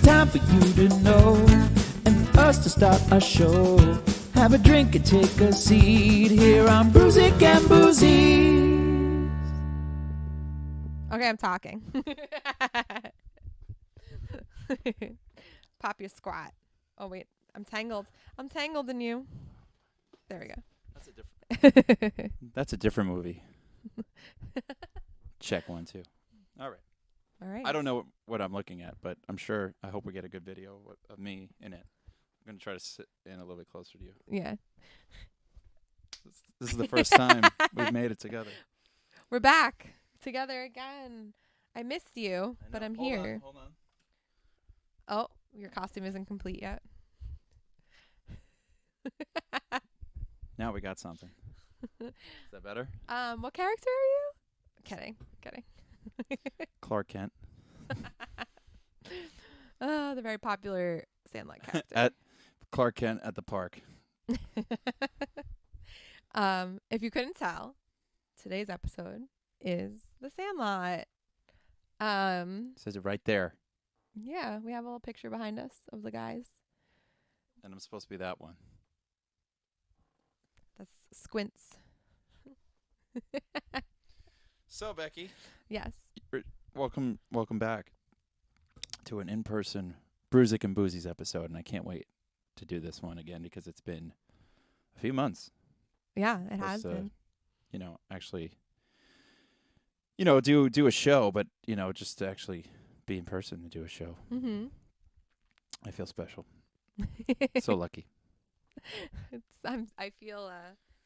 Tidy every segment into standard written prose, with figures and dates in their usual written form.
time for you to know and for us to start our show. Have a drink and take a seat here on Brewsic and Boozies. Okay, I'm talking. Pop your squat. Oh, wait. I'm tangled. I'm tangled in you. There we go. That's a different movie. Check 1, 2. All right. All right. I don't know what I'm looking at, but I hope we get a good video of me in it. I'm going to try to sit in a little bit closer to you. Yeah. This is the first time we've made it together. We're back together again. I missed you, but I'm here. Hold on. Oh, your costume isn't complete yet. Now we got something. Is that better? What character are you? Kidding. Clark Kent. The very popular Sandlot character. At Clark Kent at the park. If you couldn't tell, today's episode is the Sandlot. Says it right there. Yeah, we have a little picture behind us of the guys. And I'm supposed to be that one. That's Squints. So, Becky. Yes. Welcome back to an in-person Brewsic and Boozies episode, and I can't wait to do this one again because it's been a few months. Yeah, it has been. Actually, do a show, but, just to actually be in person and do a show. Mm-hmm. I feel special. So lucky. I feel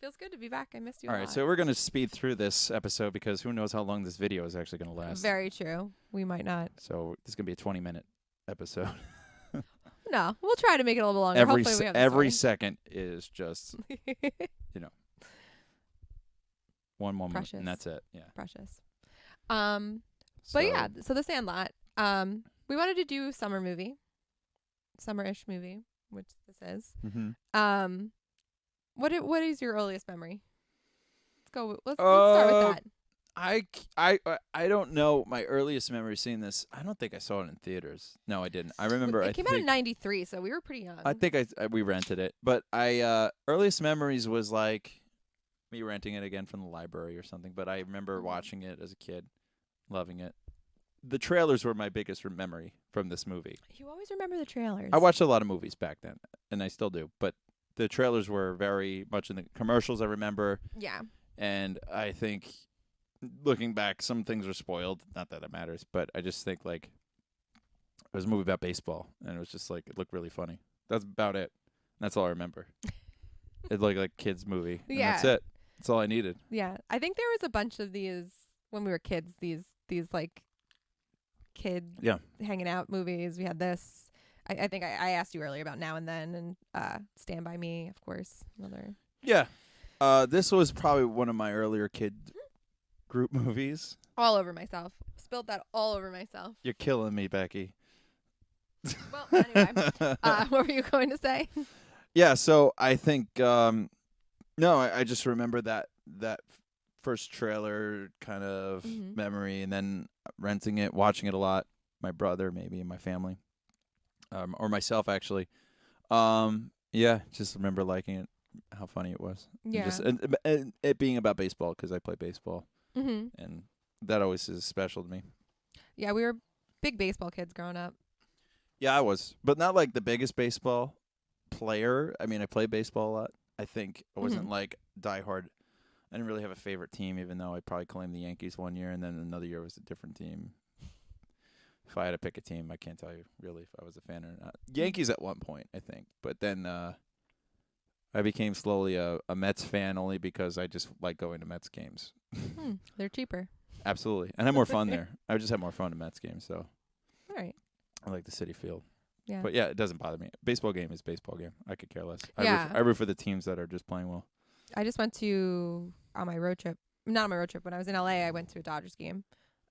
feels good to be back. I missed you. All right, so we're gonna speed through this episode because who knows how long this video is actually gonna last. Very true. We might not. So this is gonna be a 20-minute episode. No, we'll try to make it a little longer. Hopefully we have every second is just one moment, Precious. and that's it. Yeah. Precious. But yeah, so the Sandlot. We wanted to do summer-ish movie, which this is. Mm-hmm. What is your earliest memory? Let's start with that. I don't know my earliest memory seeing this. I don't think I saw it in theaters. No, I didn't. I remember it came out in '93, so we were pretty young. I think we rented it, but earliest memories was like me renting it again from the library or something. But I remember watching it as a kid, loving it. The trailers were my biggest memory from this movie. You always remember the trailers. I watched a lot of movies back then, and I still do. But the trailers were very much in the commercials. I remember. Yeah. And I think, looking back, some things were spoiled. Not that it matters, but I just think like it was a movie about baseball, and it was just like it looked really funny. That's about it. That's all I remember. It looked like a kids' movie. And yeah. That's it. That's all I needed. Yeah, I think there was a bunch of these when we were kids. These like kid hanging out movies. We had this. I think I asked you earlier about Now and Then and Stand By Me, of course. Another. Yeah. This was probably one of my earlier kid group movies. All over myself. Spilled that all over myself. You're killing me, Becky. Well, anyway. What were you going to say? Yeah, so I think, I just remember that first trailer kind of memory, and then renting it, watching it a lot. My brother, maybe, and my family. Or myself, actually. Just remember liking it, how funny it was. Yeah. And it being about baseball, because I play baseball. Mm-hmm. And that always is special to me. Yeah, we were big baseball kids growing up. Yeah, I was. But not like the biggest baseball player. I mean, I played baseball a lot. I think I wasn't like diehard. I didn't really have a favorite team, even though I probably claimed the Yankees one year, and then another year was a different team. If I had to pick a team, I can't tell you really if I was a fan or not. Yankees at one point, I think. But then I became slowly a Mets fan only because I just like going to Mets games. They're cheaper. Absolutely. And I had more fun there. I would just have more fun at Mets games, so. All right. I like the Citi Field. Yeah. But yeah, it doesn't bother me. Baseball game is baseball game. I could care less. Yeah. I root for the teams that are just playing well. I just went on my road trip. Not on my road trip. When I was in LA, I went to a Dodgers game.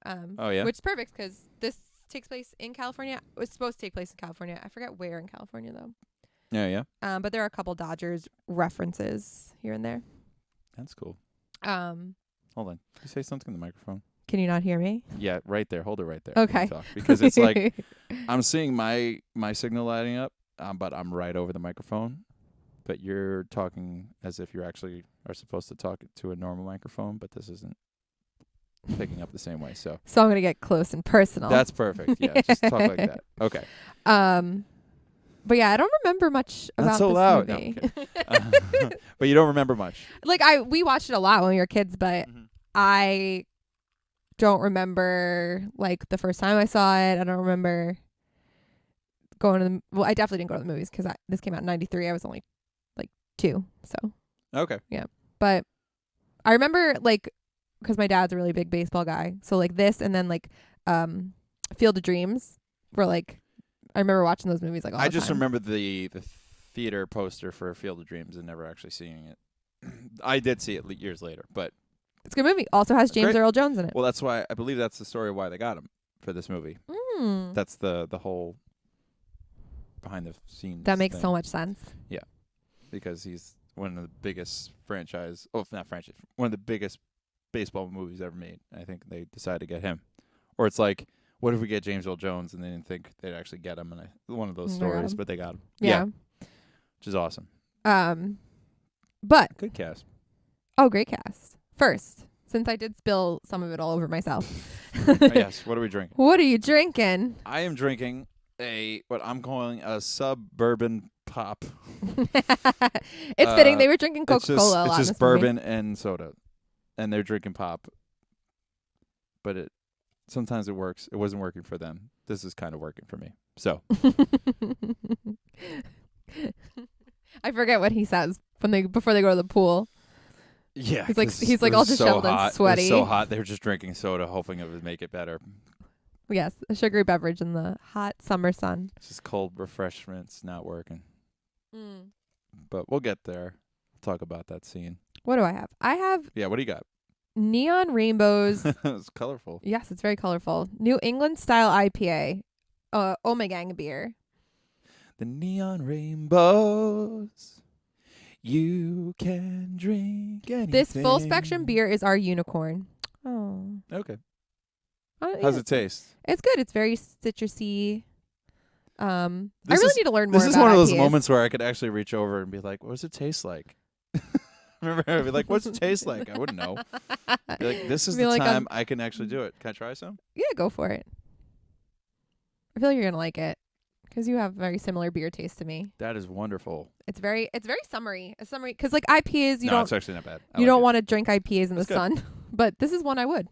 Oh, yeah? Which is perfect because this takes place in California. It was supposed to take place in California. I forget where in California, though. Yeah. But there are a couple Dodgers references here and there. That's cool. Hold on. Can you say something in the microphone? Can you not hear me? Yeah, right there. Hold it right there. Okay. Talk, because it's like I'm seeing my signal lighting up, but I'm right over the microphone. But you're talking as if you actually are supposed to talk to a normal microphone, but this isn't picking up the same way. So I'm gonna get close and personal. that's perfect. Yeah, just talk like that. Okay. But yeah, I don't remember much about Not so this loud. movie. No, but you don't remember much. Like we watched it a lot when we were kids, but I don't remember like the first time I saw it. I don't remember going to the. Well, I definitely didn't go to the movies because this came out in '93. I was only like 2, so. Okay. Yeah, but I remember like because my dad's a really big baseball guy, so like this and then like Field of Dreams were like. I remember watching those movies like all the time. I just remember the theater poster for Field of Dreams and never actually seeing it. I did see it years later, but it's a good movie. Also has James Earl Jones in it. Well, that's why I believe that's the story of why they got him for this movie. That's the whole behind the scenes. That makes thing. so much sense. Yeah, because he's one of the biggest franchise. Oh, not franchise. One of the biggest baseball movies ever made. I think they decided to get him, or it's like. What if we get James Earl Jones and they didn't think they'd actually get him? And one of those stories, but they got him. Yeah. Which is awesome. But good cast. Oh, great cast. First, since I did spill some of it all over myself. Yes. What are we drinking? What are you drinking? I am drinking what I'm calling a suburban pop. It's fitting. They were drinking Coca Cola a lot. It's just bourbon and soda, and they're drinking pop. But sometimes it works. It wasn't working for them. This is kind of working for me. So I forget what he says before they go to the pool. Yeah, he's like all disheveled and sweaty. It was so hot. They were just drinking soda, hoping it would make it better. Yes, a sugary beverage in the hot summer sun. It's just cold refreshments not working. But we'll get there. Talk about that scene. What do I have? I have. Yeah, what do you got? Neon rainbows. It's colorful. Yes, it's very colorful. New England style IPA. Ommegang beer. The neon rainbows. You can drink anything. This full spectrum beer is our unicorn. Oh. Okay. How's it taste? It's good. It's very citrusy. I really need to learn more about This is one of those IPAs. moments where I could actually reach over and be like, what does it taste like? Remember, I'd be like, what's it taste like? I wouldn't know. Be like, this is the time I can actually do it. Can I try some? Yeah, go for it. I feel like you're going to like it because you have very similar beer taste to me. That is wonderful. It's very summery. It's summery because like IPAs, it's actually not bad. You don't want to drink IPAs in the sun, but this is one I would.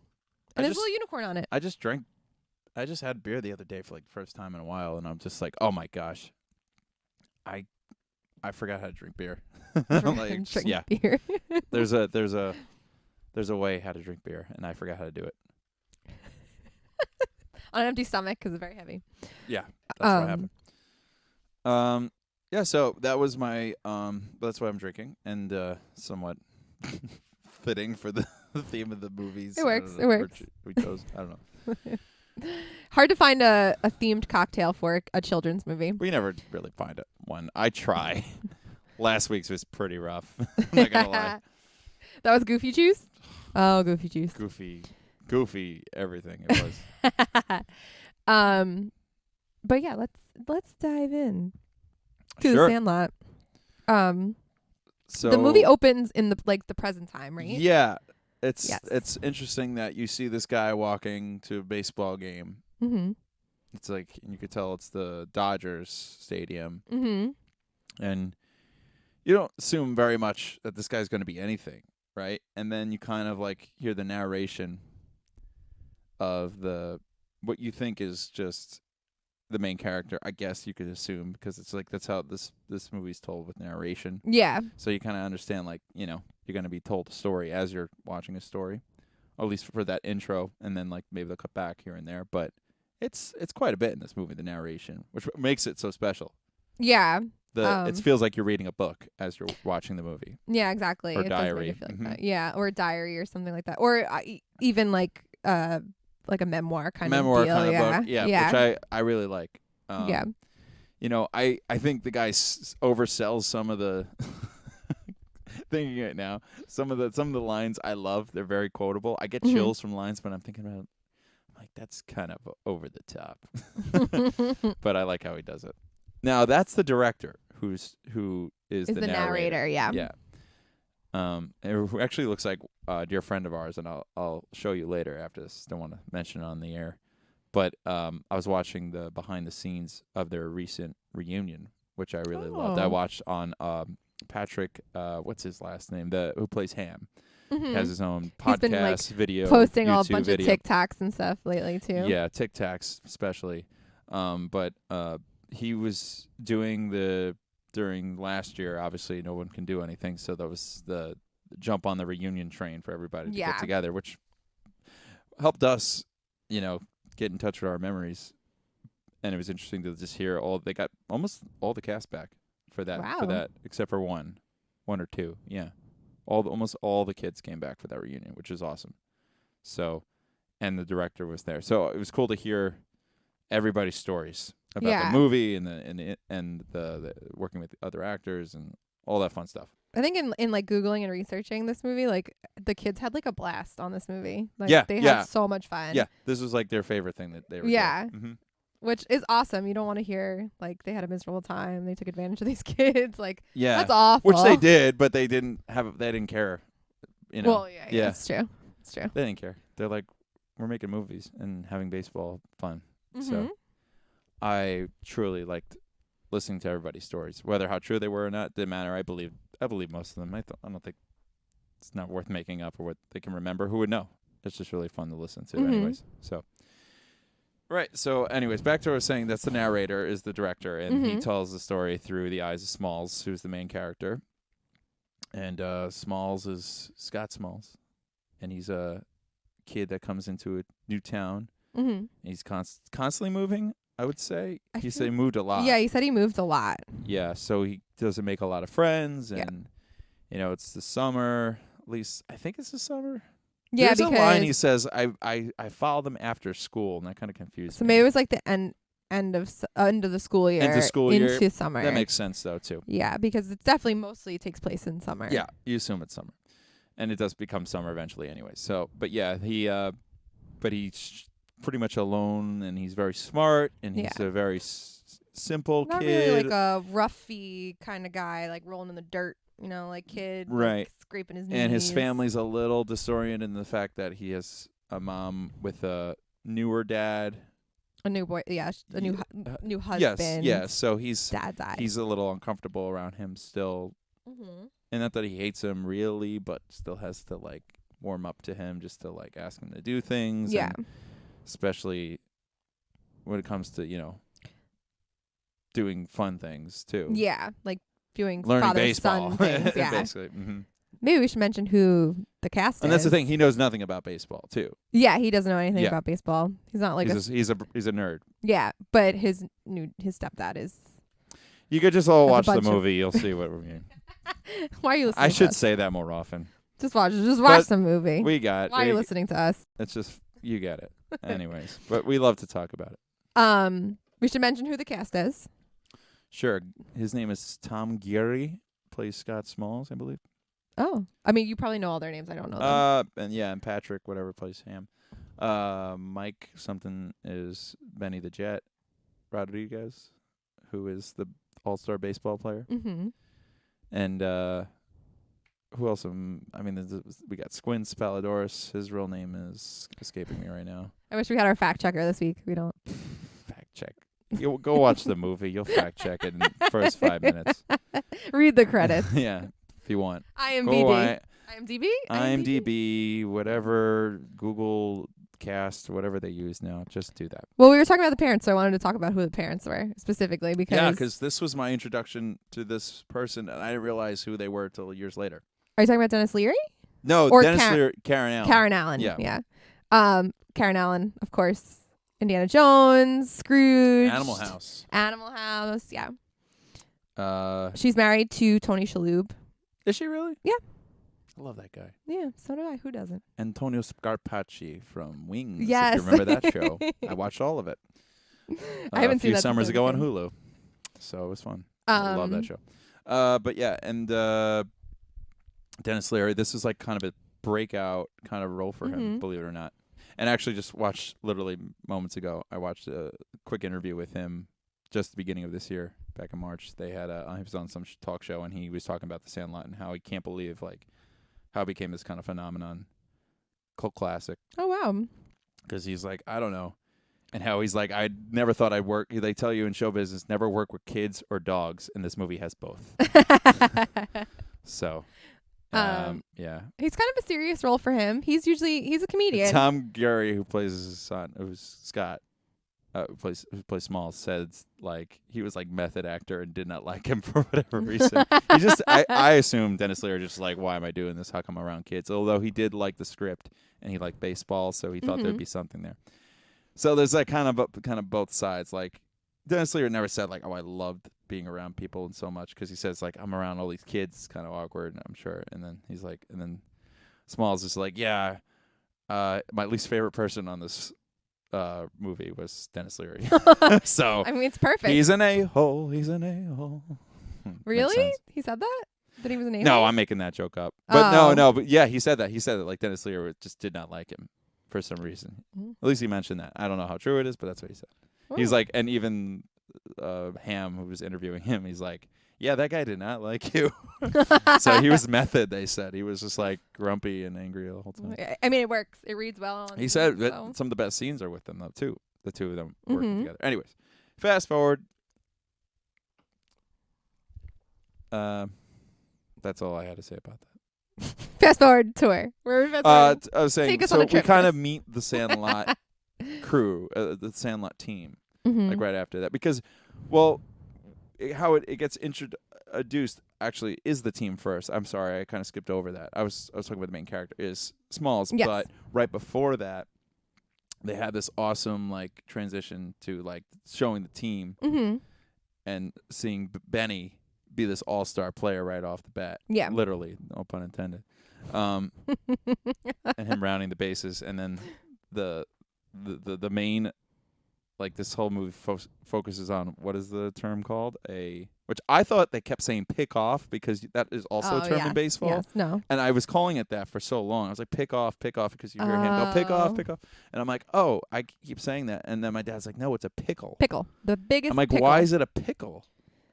And there's a little unicorn on it. I just had beer the other day for like the first time in a while, and I'm just like, oh my gosh, I forgot how to drink beer. Beer. there's a way how to drink beer, and I forgot how to do it on an empty stomach because it's very heavy. Yeah, that's what happened. Yeah, so that was my that's what I'm drinking, and somewhat fitting for the theme of the movies. It works. It works. We chose. I don't know. Hard to find a themed cocktail for a children's movie. We never really find one. I try. Last week's was pretty rough. I'm not gonna lie. That was Goofy Juice? Oh, Goofy Juice. Goofy everything it was. But yeah, let's dive in to the Sandlot. So the movie opens in the present time, right? Yeah. It's interesting that you see this guy walking to a baseball game. Mm-hmm. It's like, and you could tell it's the Dodgers stadium. Mm-hmm. And you don't assume very much that this guy's going to be anything, right? And then you kind of like hear the narration of what you think is just the main character, I guess you could assume, because it's like that's how this movie's told with narration. Yeah. So you kind of understand, like, you're going to be told a story as you're watching a story, or at least for that intro, and then like maybe they'll cut back here and there. But it's quite a bit in this movie, the narration, which makes it so special. Yeah. It feels like you're reading a book as you're watching the movie. Yeah, exactly. Or it diary. Does make it feel like that. Yeah, or a diary or something like that, or even like a memoir kind of deal. Kind of book. Yeah, which I really like. Yeah. I think the guy oversells some of the thinking it now. Some of the lines I love. They're very quotable. I get Mm-hmm. chills from lines, but I'm thinking about like that's kind of over the top. But I like how he does it. Now that's the director who is the narrator. Yeah. Yeah. It actually looks like a dear friend of ours, and I'll show you later after this. Don't want to mention it on the air. But I was watching the behind the scenes of their recent reunion, which I really loved. I watched on Patrick, what's his last name? Who plays Ham. Mm-hmm. Has his own He's been, podcast, video, posting YouTube a bunch video. of TikToks and stuff lately too. Yeah, TikToks especially. But he was doing during last year. Obviously, no one can do anything, so that was the jump on the reunion train for everybody to get together, which helped us, get in touch with our memories. And it was interesting to just hear they got almost all the cast back for that. Wow. For that, except for one or two. Yeah, almost all the kids came back for that reunion, which is awesome. So, and the director was there, so it was cool to hear everybody's stories about the movie and the working with other actors and all that fun stuff. I think in like Googling and researching this movie, like the kids had like a blast on this movie. Like they had so much fun. Yeah, this was like their favorite thing that they were doing. Mm-hmm. Which is awesome. You don't want to hear like they had a miserable time. They took advantage of these kids. Like that's awful. Which they did, but they didn't care. Well, yeah, it's true. It's true. They didn't care. They're like, we're making movies and having baseball fun. Mm-hmm. So I truly liked listening to everybody's stories, whether how true they were or not didn't matter. I believe most of them. I don't think it's not worth making up or what they can remember. Who would know? It's just really fun to listen to, anyways. So. Right. So, anyways, back to what I was saying. That's the narrator, is the director, and he tells the story through the eyes of Smalls, who's the main character. And Smalls is Scott Smalls, and he's a kid that comes into a new town. Mm-hmm. He's constantly moving, I would say. He said he moved a lot. Yeah, he said he moved a lot. Yeah, so he doesn't make a lot of friends, and it's the summer. At least I think it's the summer. Yeah, there's because a line he says, I followed them after school, and that kind of confused me. So maybe it was like the end of the school year. Into summer. That makes sense, though, too. Yeah, because it's definitely mostly takes place in summer. Yeah, you assume it's summer. And it does become summer eventually anyway. So, but yeah, he's pretty much alone, and he's very smart, and he's a very simple Not kid. Not really like a roughy kind of guy, like rolling in the dirt. Like kid, right? Like scraping his knees. And his family's a little disoriented in the fact that he has a mom with a newer dad, a new boy, a new husband. Yes. So dad died. He's a little uncomfortable around him still, and not that he hates him really, but still has to like warm up to him just to like ask him to do things. Yeah, and especially when it comes to doing fun things too. Yeah, like doing learning baseball. Son things, yeah. Basically. Mm-hmm. Maybe we should mention who the cast is. And that's the thing. He knows nothing about baseball, too. Yeah, he doesn't know anything about baseball. He's not like he's a nerd. Yeah, but his stepdad is. You could just all watch the movie. You'll see what we mean. Why are you listening I to should us? say that more often. Just watch the movie. We got Why are you listening to us? It's just, you get it. Anyways, but we love to talk about it. We should mention who the cast is. Sure. His name is Tom Guiry, plays Scott Smalls, I believe. Oh. I mean, you probably know all their names. I don't know them. And Patrick, whatever, plays Ham. Mike something is Benny the Jet Rodriguez, who is the all-star baseball player. Mm-hmm. And who else? We got Squints Palladorus. His real name is escaping me right now. I wish we had our fact checker this week. We don't. Fact check. You'll go watch the movie. You'll fact check it in the first 5 minutes. Read the credits. Yeah, if you want. IMDb, whatever, Google Cast, whatever they use now. Just do that. Well, we were talking about the parents, so I wanted to talk about who the parents were specifically because this was my introduction to this person, and I didn't realize who they were until years later. Are you talking about Denis Leary? No, or Denis Leary, Karen Allen. Karen Allen. Yeah. Karen Allen, of course. Indiana Jones, Scrooge. Animal House. Yeah. She's married to Tony Shalhoub. Is she really? Yeah. I love that guy. Yeah, so do I. Who doesn't? Antonio Scarpacci from Wings. Yes. If you remember that show. I watched all of it. I haven't seen that a few summers ago on Hulu. So it was fun. I love that show. But yeah, and Denis Leary. This is like kind of a breakout kind of role for him, believe it or not. And actually just watched literally moments ago, I watched a quick interview with him just the beginning of this year, back in March. They had he was on some talk show, and he was talking about the Sandlot and how he can't believe like how it became this kind of phenomenon, cult classic. Oh, wow. Because he's like, I don't know. And how he's like, I never thought I'd work. They tell you in show business, never work with kids or dogs. And this movie has both. So, yeah. He's kind of a serious role for him. He's a comedian. Tom Guiry, who plays his son, who's Scott, who plays Smalls, said like he was like method actor and did not like him for whatever reason. He just, I assume Denis Leary just like, why am I doing this? How come I'm around kids? Although he did like the script and he liked baseball, so he thought there'd be something there. So there's like kind of both sides. Like Denis Leary never said like, oh, I loved being around people and so much, because he says like, I'm around all these kids, it's kind of awkward, I'm sure. And then he's like, and then Smalls is like, yeah, my least favorite person on this movie was Denis Leary. So I mean, it's perfect. He's an a-hole. He's an a-hole. Really? He said that? That he was an a-hole? No, I'm making that joke up. But no, but yeah, he said that. He said that like Denis Leary just did not like him for some reason. At least he mentioned that. I don't know how true it is, but that's what he said. He's like, and even Ham, who was interviewing him, he's like, yeah, that guy did not like you. So he was method, they said. He was just like grumpy and angry the whole time. I mean, it works. It reads well. He said that some of the best scenes are with them, though, too. The two of them working together. Anyways, fast forward. That's all I had to say about that. Fast forward tour. I was saying, Take us so on a trip we kind first. of meet the Sandlot crew, the Sandlot team, like right after that. Because, well, how it gets introduced actually is the team first. I'm sorry, I kind of skipped over that. I was talking about the main character is Smalls, Yes. but right before that, they had this awesome like transition to like showing the team and seeing Benny be this all-star player right off the bat. Yeah, literally, no pun intended. And him rounding the bases, and then the main. Like, this whole movie focuses on, what is the term called? Which I thought they kept saying pick off, because that is also a term in baseball. Yes, no. And I was calling it that for so long. I was like, pick off, because you hear him go, pick off. And I'm like, oh, I keep saying that. And then my dad's like, no, it's a pickle. Pickle. The biggest I'm like, pickle. why is it a pickle?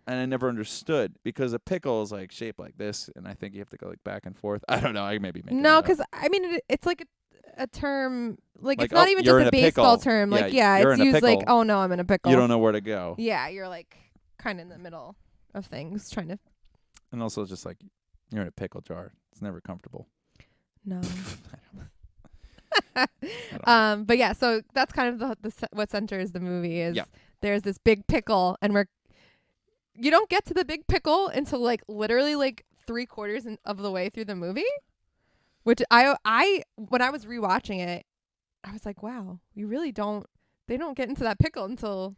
And I never understood, because a pickle is like shaped like this, and I think you have to go like back and forth. I don't know. I may be making No, that up. because, I mean, it's like a term, like it's Like, not oh, even you're just in a a baseball pickle. term. Yeah, Like, yeah, you're it's in a used like, pickle. oh no, I'm in a pickle. You don't know where to go. Yeah, you're like kind of in the middle of things, trying to. And also just like, you're in a pickle jar. It's never comfortable. No. I don't know. But yeah, so that's kind of what centers the movie is. Yeah. There's this big pickle, and you don't get to the big pickle until like literally like 3/4 of the way through the movie, which I when I was rewatching it, I was like, wow, you really don't. They don't get into that pickle until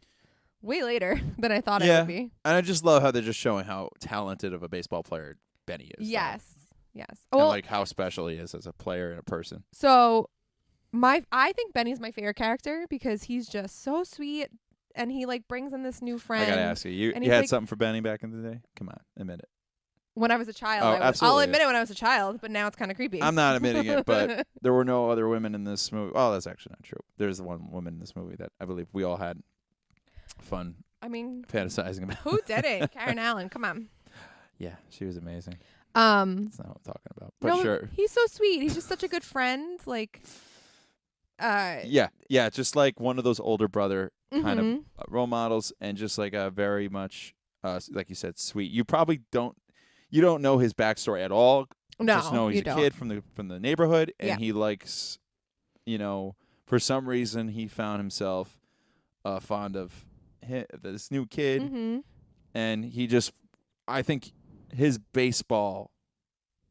way later than I thought it would be. And I just love how they're just showing how talented of a baseball player Benny is. Yes. Yes. And Well, like how special he is as a player and a person. so I think Benny's my favorite character because he's just so sweet, and he like brings in this new friend. I gotta ask you, you and had he's like- something for Benny back in the day? Come on, admit it. When I was a child, Oh, I'll absolutely. admit it when I was a child, but now it's kind of creepy. I'm not admitting it, but there were no other women in this movie. Oh, that's actually not true. There's one woman in this movie that I believe we all had fun I mean, fantasizing about. who didn't? Karen Allen, come on. Yeah, she was amazing. Um, That's not what I'm talking about. But no, sure. he's so sweet. He's just such a good friend. Like, Yeah, just like one of those older brother kind mhm. of role models, and just like a very much, like you said, sweet. You probably don't know his backstory at all. No, Just know he's you a don't. kid from the neighborhood, and Yeah. he likes, for some reason he found himself fond of this new kid, Mhm. and he just, I think his baseball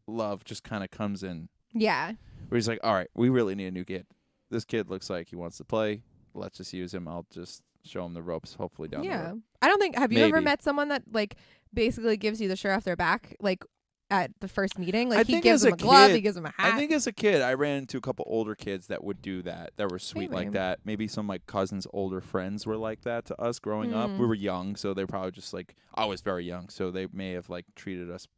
love just kind of comes in, Yeah. where he's like, all right, we really need a new kid. This kid looks like he wants to play. Let's just use him. I'll just show him the ropes, hopefully down the Yeah. road. I don't think. Have you ever Maybe. met someone that like basically gives you the shirt off their back, like at the first meeting? I Like he think gives as them a a glove, kid- he gives them a hat. I think as a kid, I ran into a couple older kids that would do that were sweet like Maybe. that. Maybe some of my cousins' older friends were like that to us growing up. Mm. We were young, so they probably just like, I was very young, so they may have like treated us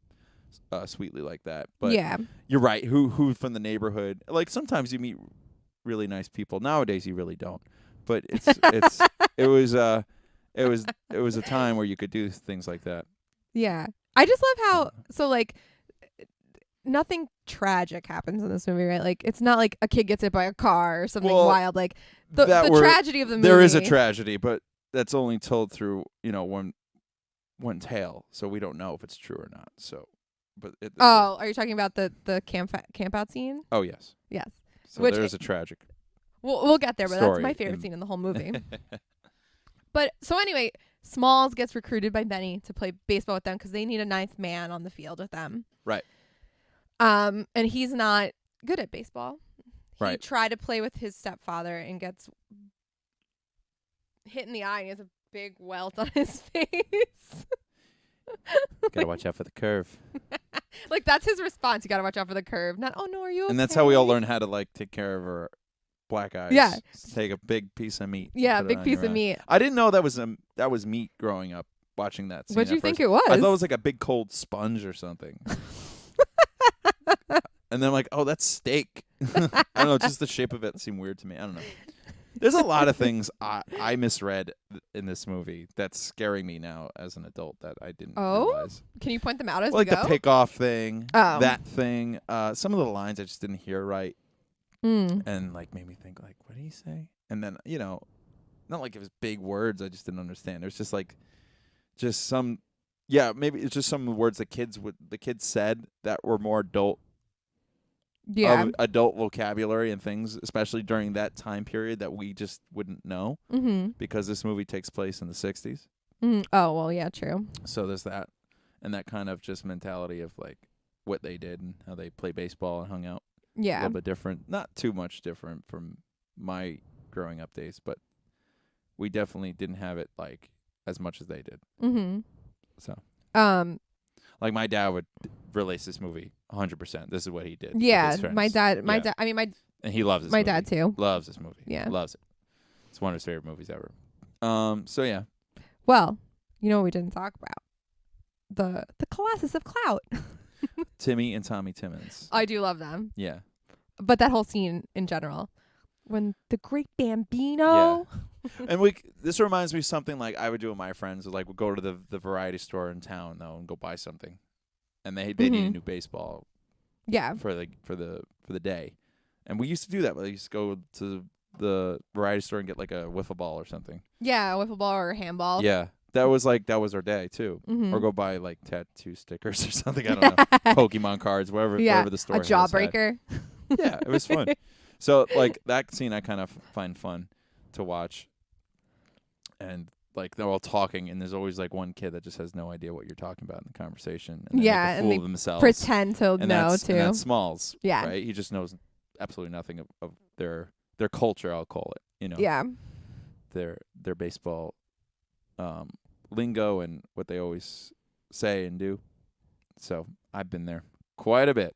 sweetly like that. But yeah. you're right. Who from the neighborhood? Like sometimes you meet really nice people. Nowadays you really don't. But it was a time where you could do things like that. Yeah. I just love how nothing tragic happens in this movie, right? Like it's not like a kid gets hit by a car or something wild. Like the tragedy of the movie. There is a tragedy, but that's only told through, one tale, so we don't know if it's true or not. So, but are you talking about the camp out scene? Oh yes. Yes. So there is a tragic. We'll get there, but story that's my favorite scene in the whole movie. But so anyway, Smalls gets recruited by Benny to play baseball with them because they need a ninth man on the field with them. Right. And he's not good at baseball. Right. He tried to play with his stepfather and gets hit in the eye and he has a big welt on his face. Gotta watch out for the curve. Like that's his response. You gotta watch out for the curve. Not, oh no, are you okay? And that's how we all learn how to like take care of our black eyes. Yeah. Take a big piece of meat. Yeah, big piece of meat. I didn't know that was meat growing up watching that scene. What do you think it was? I thought it was like a big cold sponge or something. And then I'm like, oh, that's steak. I don't know, just the shape of it seemed weird to me. I don't know. There's a lot of things I misread in this movie that's scaring me now as an adult that I didn't realize. Can you point them out as like we go? the pick-off thing, that thing. Some of the lines I just didn't hear right. And like made me think like, what did he say? And then, not like it was big words I just didn't understand. There's just like maybe it's just some words the kids said that were more adult vocabulary and things, especially during that time period that we just wouldn't know because this movie takes place in the 60s. Oh, well, yeah, true. So there's that, and that kind of just mentality of like what they did and how they play baseball and hung out. Yeah. A little bit different. Not too much different from my growing up days, but we definitely didn't have it like as much as they did. So. Like my dad would release this movie 100%. This is what he did. Yeah, my dad. And he loves this. My movie. dad too. Loves this movie. Yeah, loves it. It's one of his favorite movies ever. So yeah. Well, you know what we didn't talk about? The Colossus of Clout. Timmy and Tommy Timmons. I do love them. Yeah. But that whole scene in general, when the Great Bambino. Yeah. And this reminds me of something like I would do with my friends. Like we'd go to the variety store in town though and go buy something, and they need a new baseball. Yeah. For the day, and we used to do that. We used to go to the variety store and get like a wiffle ball or something. Yeah, a wiffle ball or a handball. Yeah, that was our day too. Or go buy like tattoo stickers or something. I don't know, Pokemon cards, wherever the store. A jawbreaker. Yeah, it was fun. So like that scene, I kind of find fun to watch. And like they're all talking, and there's always like one kid that just has no idea what you're talking about in the conversation. And they make a fool of themselves. Pretend to know too. And that's Smalls. Yeah. Right. He just knows absolutely nothing of their culture. I'll call it. Yeah. Their baseball lingo and what they always say and do. So I've been there quite a bit.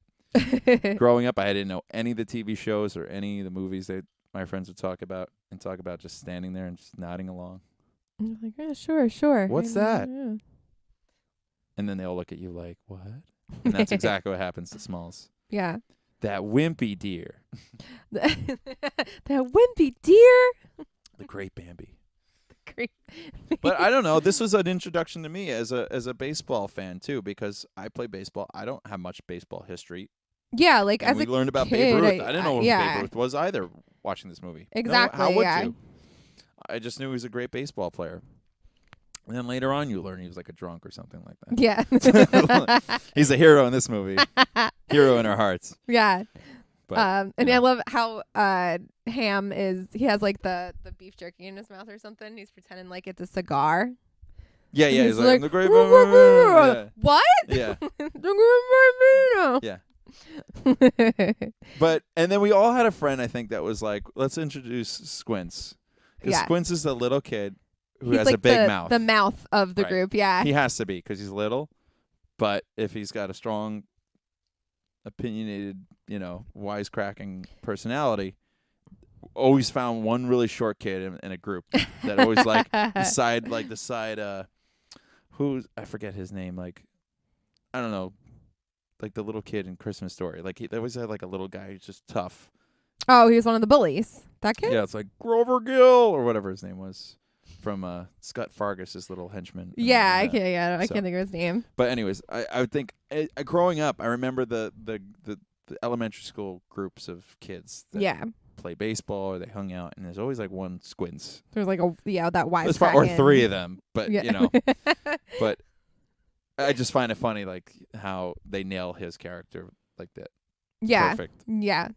Growing up, I didn't know any of the TV shows or any of the movies that my friends would talk about just standing there and just nodding along. I'm like, yeah, sure. What's that? Yeah. And then they'll look at you like, what? And that's exactly what happens to Smalls. Yeah. That wimpy deer. That wimpy deer. The great Bambi. The great. But I don't know. This was an introduction to me as a baseball fan too, because I play baseball. I don't have much baseball history. Yeah, like and as we a learned about kid, Babe Ruth. I didn't know who Babe Ruth was either. Watching this movie. Exactly. How would you? I just knew he was a great baseball player. And then later on, you learn he was like a drunk or something like that. Yeah. He's a hero in this movie. Hero in our hearts. Yeah. But, and I love how Ham he has like the beef jerky in his mouth or something. He's pretending like it's a cigar. Yeah, yeah. He's like, the great yeah. What? Yeah. Yeah. And then we all had a friend, I think, that was like, let's introduce Squints. Because Squints is the little kid who has like a big mouth. The mouth of the group, yeah. He has to be because he's little. But if he's got a strong, opinionated, wisecracking personality, always found one really short kid in a group that always like the side, I forget his name, like, I don't know, like the little kid in Christmas Story. Like they always had like a little guy who's just tough. Oh, he was one of the bullies. That kid? Yeah, it's like Grover Gill or whatever his name was from Scott Fargus's little henchman. Yeah, I can't think of his name. But anyways, I would think growing up, I remember the elementary school groups of kids that play baseball or they hung out, and there's always like one squints. There's like that wise or three of them, but you know. But I just find it funny like how they nail his character like that. Yeah. Perfect. Yeah.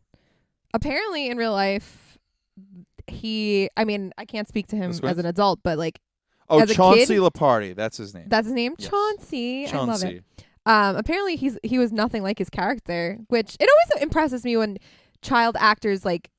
Apparently in real life I can't speak to him as an adult, but like as Chauncey kid, Leopardi, that's his name. That's his name? Yes. Chauncey. I love it. Chauncey. Apparently he was nothing like his character, which it always impresses me when child actors like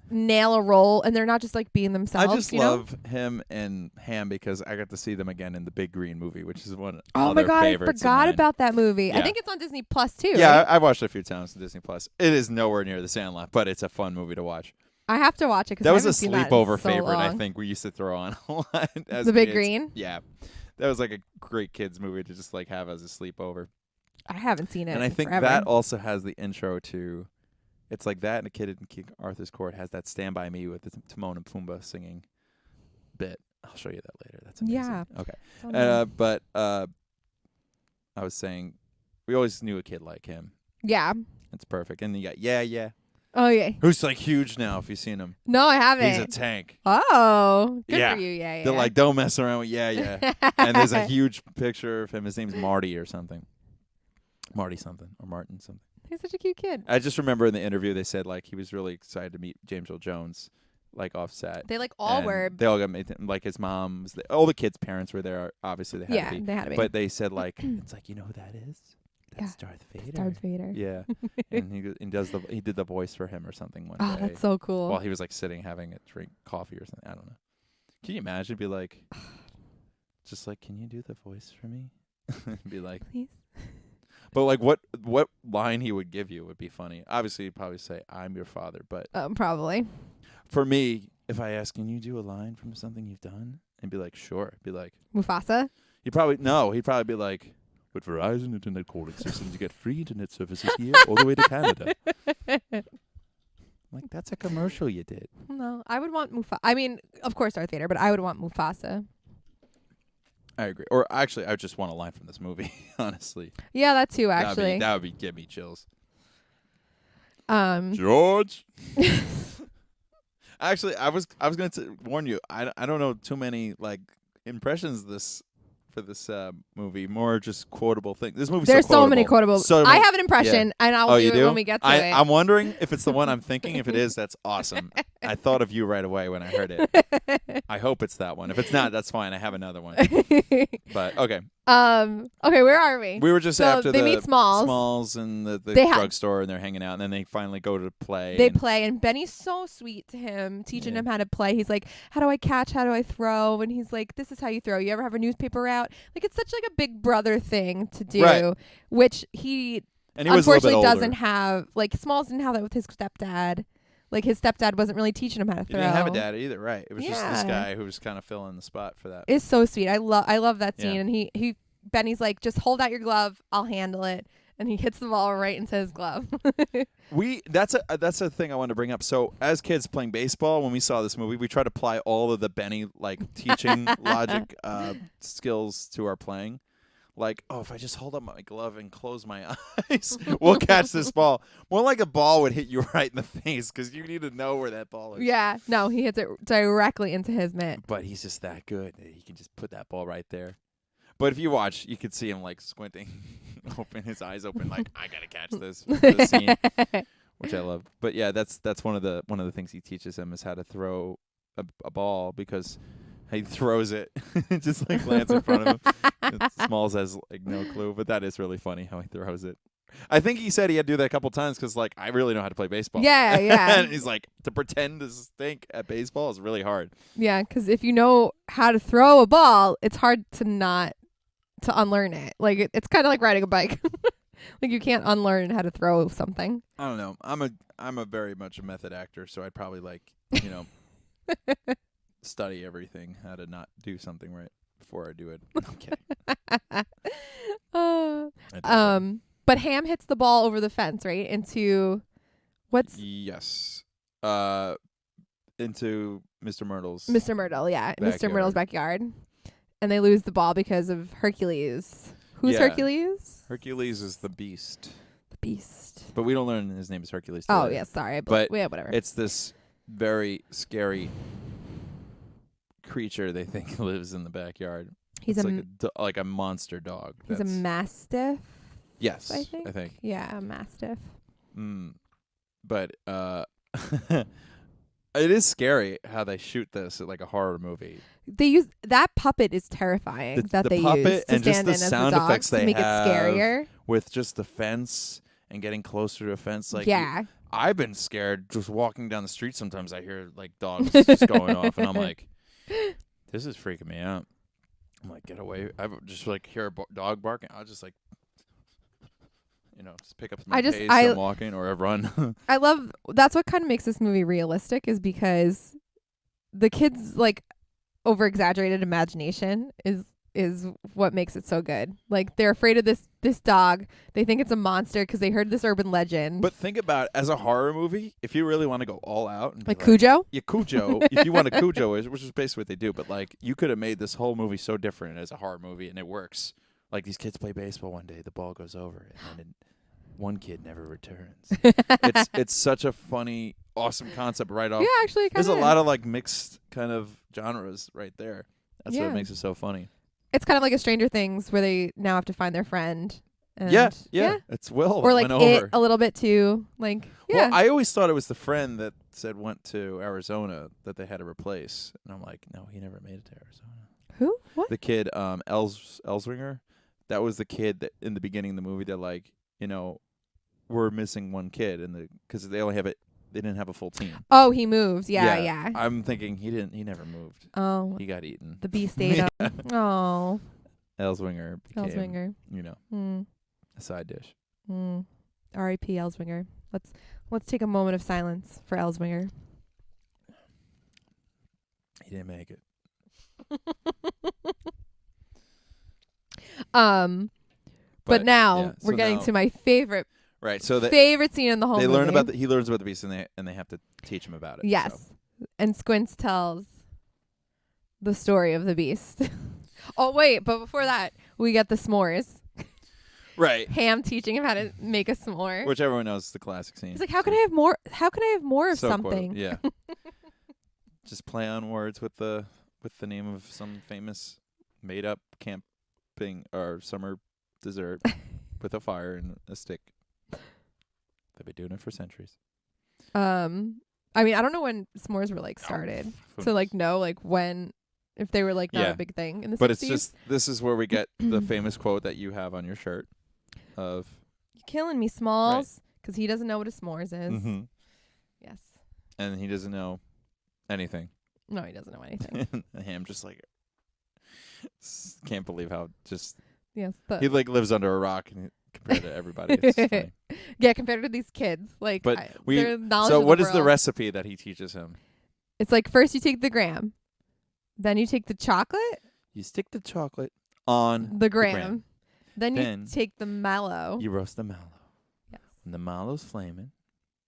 nail a role and they're not just like being themselves. I just love him and Ham because I got to see them again in the Big Green movie, which is one of their favorites. I forgot about that movie. Yeah. I think it's on Disney Plus too. Yeah, right? I watched it a few times on Disney Plus. It is nowhere near The Sandlot, but it's a fun movie to watch. I have to watch it because that was a sleepover favorite. I think we used to throw on a lot as The Big kids. Green. Yeah, that was like a great kids movie to just like have as a sleepover. I haven't seen it. And I think forever. that also has the intro to. It's like that, and a kid in King Arthur's Court has that "Stand by Me" with the Timon and Pumbaa singing bit. I'll show you that later. That's amazing. Yeah. Okay. But I was saying, we always knew a kid like him. Yeah. It's perfect. And you got yeah. Oh yeah. Who's like huge now? If you've seen him. No, I haven't. He's a tank. Oh, good yeah. for you. Yeah. They're like, don't mess around with yeah. And there's a huge picture of him. His name's Marty or something. Marty something or Martin something. He's such a cute kid. I just remember in the interview they said like he was really excited to meet James Earl Jones, like off set. They like all were. They all got like his mom. All the kids' parents were there. Obviously they had to be. They had to be. But they said like it's like you know who that is? That's Darth Vader. Darth Vader. Yeah, and he did the voice for him or something one day. Oh, that's so cool. While he was like sitting having a drink coffee or something. I don't know. Can you imagine? Be like, just like, can you do the voice for me? Be like, please. But like, what line he would give you would be funny. Obviously, he'd probably say, "I'm your father." But probably. For me, if I ask, "Can you do a line from something you've done?" and be like, "Sure," be like, Mufasa. He'd probably be like, "With Verizon Internet calling systems, you get free internet services here all the way to Canada." Like, that's a commercial you did. No, I would want Mufasa. I mean, of course, Darth Vader, but I would want Mufasa. I agree. Or actually, I just want a line from this movie, honestly. Yeah, that too, actually. That would give me chills. George. Actually, I was going to warn you. I don't know too many like impressions of this for this movie. More just quotable things. This movie's there's so many quotable. I have an impression, and I'll do it when we get to it. I'm wondering if it's the one I'm thinking. If it is, that's awesome. I thought of you right away when I heard it. I hope it's that one. If it's not, that's fine. I have another one. But okay. Okay, where are we? We were just after they meet Smalls. Smalls and the drugstore, and they're hanging out, and then they finally go to play. They play, and Benny's so sweet to him, teaching him how to play. He's like, "How do I catch? How do I throw?" And he's like, "This is how you throw. You ever have a newspaper route?" Like, it's such like a big brother thing to do, which he unfortunately doesn't have. Like, Smalls didn't have that with his stepdad. Like, his stepdad wasn't really teaching him how to throw. He didn't have a dad either, right? It was just this guy who was kind of filling the spot for that. It's so sweet. I love that scene. And Benny's like, just hold out your glove. I'll handle it. And he hits the ball right into his glove. That's a thing I wanted to bring up. So as kids playing baseball, when we saw this movie, we tried to apply all of the Benny like teaching logic skills to our playing. Like, if I just hold up my glove and close my eyes, we'll catch this ball. More like a ball would hit you right in the face because you need to know where that ball is. Yeah, no, he hits it directly into his mitt. But he's just that good that he can just put that ball right there. But if you watch, you could see him like squinting, his eyes open, like I gotta catch this scene, which I love. But yeah, that's one of the things he teaches him is how to throw a ball because he throws it, it just like lands in front of him. Smalls has like no clue, but that is really funny how he throws it. I think he said he had to do that a couple times because like I really know how to play baseball. Yeah. And he's like to pretend to stink at baseball is really hard. Yeah, because if you know how to throw a ball, it's hard to unlearn it. Like it's kind of like riding a bike. Like you can't unlearn how to throw something. I don't know. I'm a very much a method actor, so I'd probably like study everything how to not do something right before I do it. I'm kidding. But Ham hits the ball over the fence, right? Into what's Yes. Into Mr. Myrtle's. Mr. Myrtle, yeah. Backyard. Mr. Myrtle's backyard. And they lose the ball because of Hercules. Who's Yeah. Hercules? Hercules is the beast. The beast. But we don't learn his name is Hercules. Oh, today. yeah, sorry. But yeah, whatever. It's this very scary creature they think lives in the backyard. He's it's like a monster dog. He's a mastiff. Yes, I think. Yeah, a mastiff. But it is scary how they shoot this like a horror movie. They use that puppet is terrifying. The they puppet use to and just stand the in as sound the dog effects to they make have it scarier. With just the fence and getting closer to a fence. Like yeah. I've been scared just walking down the street. Sometimes I hear like dogs just going off, and I'm like, this is freaking me out. I'm like, get away! I just like hear a dog barking. I'll just like, just pick up my pace. I'm walking or I run. I love that's what kind of makes this movie realistic is because the kids like over exaggerated imagination is what makes it so good. Like they're afraid of this dog. They think it's a monster because they heard this urban legend. But think about as a horror movie, if you really want to go all out, and like Cujo. Yeah, Cujo. If you want a Cujo, which is basically what they do. But like you could have made this whole movie so different as a horror movie, and it works. Like these kids play baseball one day, the ball goes over, and then one kid never returns. It's such a funny, awesome concept right off. Yeah, actually, there's a lot of like mixed kind of genres right there. That's what makes it so funny. It's kind of like a Stranger Things where they now have to find their friend. And yeah. It's Will. Or like it a little bit too. Like Well, I always thought it was the friend that said went to Arizona that they had to replace, and I'm like, no, he never made it to Arizona. Who? What? The kid, Elswinger. That was the kid that in the beginning of the movie that like we're missing one kid because they only have it. They didn't have a full team. Oh, he moved. Yeah. I'm thinking he never moved. Oh. He got eaten. The beast ate him. Oh. Elswinger became, a side dish. R.I.P. Elswinger. Let's take a moment of silence for Elswinger. He didn't make it. But now we're getting to my favorite. Right, so favorite scene in the whole movie. He learns about the beast, and they have to teach him about it. Yes, so. And Squints tells the story of the beast. Oh wait, but before that, we get the s'mores. Right. Ham teaching him how to make a s'more, which everyone knows is the classic scene. He's like, "How can I have more? How can I have more of something?" Quote, yeah. Just play on words with the name of some famous made up camping or summer dessert with a fire and a stick. They've been doing it for centuries. I mean, I don't know when s'mores were like started to like know like when, if they were like not a big thing in the 60s. But it's just, this is where we get the famous quote that you have on your shirt of, "You're killing me, Smalls," because he doesn't know what a s'mores is. Mm-hmm. Yes. And he doesn't know anything. No, he doesn't know anything. Ham just like can't believe how just yes. He like lives under a rock and compared to everybody. It's funny. Yeah, compared to these kids, like. But so what is the recipe that he teaches him? It's like first you take the graham, then you take the chocolate. You stick the chocolate on the graham. Then you take the mallow. You roast the mallow. Yes. When the mallow's flaming,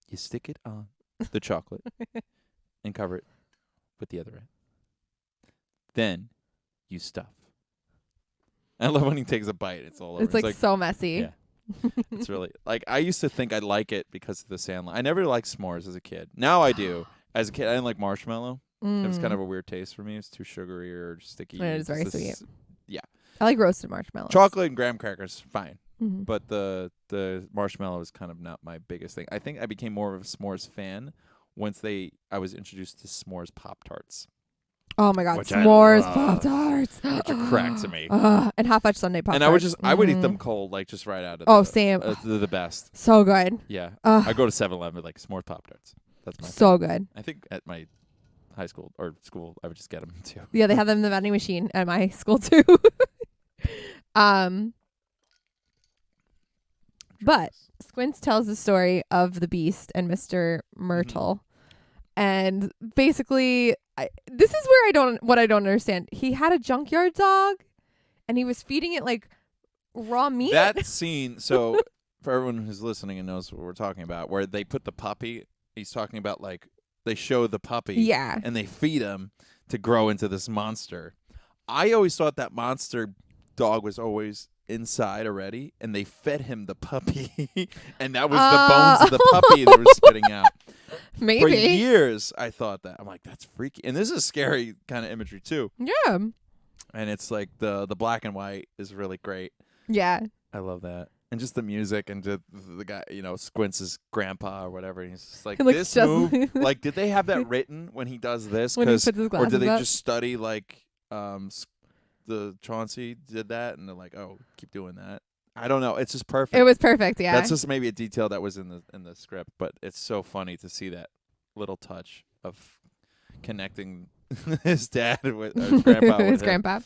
you stick it on the chocolate and cover it with the other end. Then you stuff. I love when he takes a bite. It's all over. It's like so messy. Yeah. It's really like I used to think I'd like it because of the Sandlot. I never liked s'mores as a kid. Now I do. As a kid, I didn't like marshmallow. It was kind of a weird taste for me. It's too sugary or sticky. It is very sweet. Yeah. I like roasted marshmallows. Chocolate and graham crackers, fine. Mm-hmm. But the marshmallow is kind of not my biggest thing. I think I became more of a s'mores fan once I was introduced to s'mores Pop-Tarts. Oh my God, s'mores Pop-Tarts. Which are crack to me. And hot fudge sundae Pop-Tarts. And I would eat them cold, like just right out of same. They're the best. So good. Yeah. I go to 7-Eleven with like s'mores Pop-Tarts. That's my so favorite. good. I think at my high school or school, I would just get them too. Yeah, they have them in the vending machine at my school too. But Squints tells the story of the beast and Mr. Myrtle. And basically, this is where I don't understand. He had a junkyard dog, and he was feeding it like raw meat. That scene. So for everyone who's listening and knows what we're talking about, where they put the puppy. He's talking about like they show the puppy, Yeah, and they feed him to grow into this monster. I always thought that monster dog was always inside already, and they fed him the puppy, and that was the bones of the puppy they were spitting out. maybe For years, I thought that. I'm like, that's freaky, and this is scary kind of imagery too. Yeah, And it's like the black and white is really great. yeah. I love that. And just the music and just the guy, Squints' grandpa or whatever. And he's just like, this move. Like, did they have that written when he does this? When he puts his Or glasses did they up? just study like the Chauncey did that and they're like, oh, keep doing that? I don't know. It's just perfect. It was perfect. Yeah, That's just maybe a detail that was in the script, but it's so funny to see that little touch of connecting his dad with his grandpa. his with him. grandpa.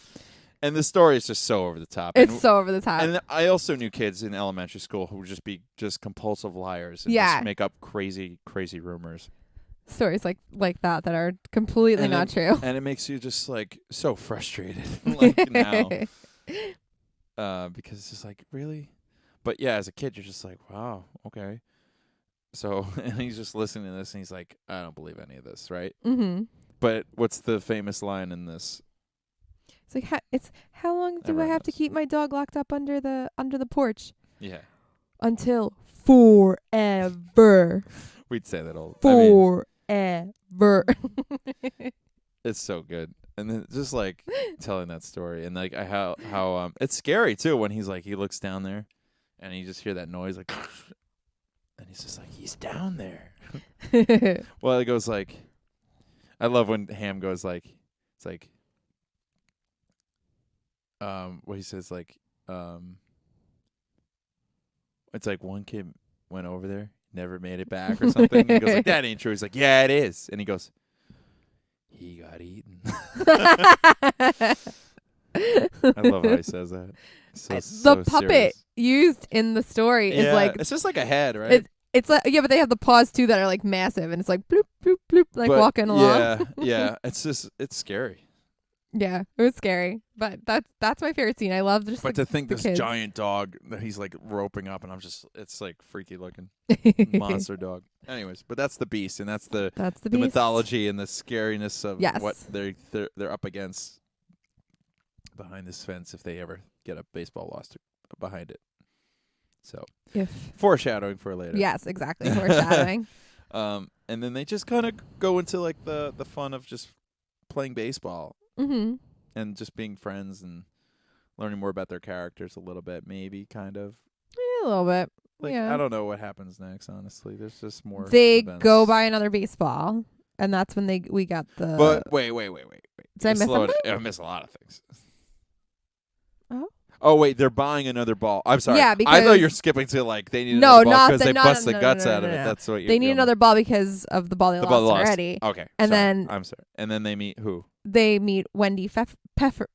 And the story is just so over the top. It's and, so over the top. And I also knew kids in elementary school who would just be just compulsive liars and Yeah. just make up crazy rumors. Stories like that are completely And not true. And it makes you just like so frustrated like now. Because it's just like, really? But yeah, as a kid you're just like, wow, okay. So and he's just listening to this and he's like, I don't believe any of this, right? Mm-hmm. But what's the famous line in this? It's like, how long do I Everyone have to knows. keep my dog locked up under the porch? Yeah. Until forever. We'd say that all. Forever. It's so good. And then just like telling that story and like how it's scary too when he's like he looks down there and you just hear that noise like and he's just like he's down there. Well, it goes like I love when Ham goes like it's like what he says like it's like one kid went over there, never made it back or something. He goes like that ain't true. He's like, yeah, it is. And he goes, he got eaten. I love how he says that. The puppet serious. used in the story is like it's just like a head, right? it's like but they have the paws too that are like massive and it's like bloop bloop bloop like But walking along. Yeah. It's scary. Yeah, it was scary, but that's my favorite scene. I love just But to think the this kids. giant dog that he's like roping up, and it's like freaky looking monster dog. Anyways, but that's the beast, and that's the beast. mythology and the scariness of Yes. what they're up against behind this fence if they ever get a baseball lost behind it. So foreshadowing for later. Yes, exactly. Foreshadowing. And then they just kind of go into like the fun of just playing baseball. Mm-hmm. And just being friends and learning more about their characters a little bit, maybe, kind of. Yeah, a little bit. Like, yeah. I don't know what happens next, honestly. There's just more They events. go buy another baseball, and that's when we got the... But wait. Did I miss something? I miss a lot of things. Oh? Oh, wait, they're buying another ball. I'm sorry. Yeah, I because... thought you're skipping to, like, they need No, another ball not because the- they not- bust the no, guts no, out no, of it. no. That's what you're They need going another with. ball because of the ball they lost already. Okay. And sorry. then... I'm sorry. And then they meet who? They meet Wendy Peppercorn?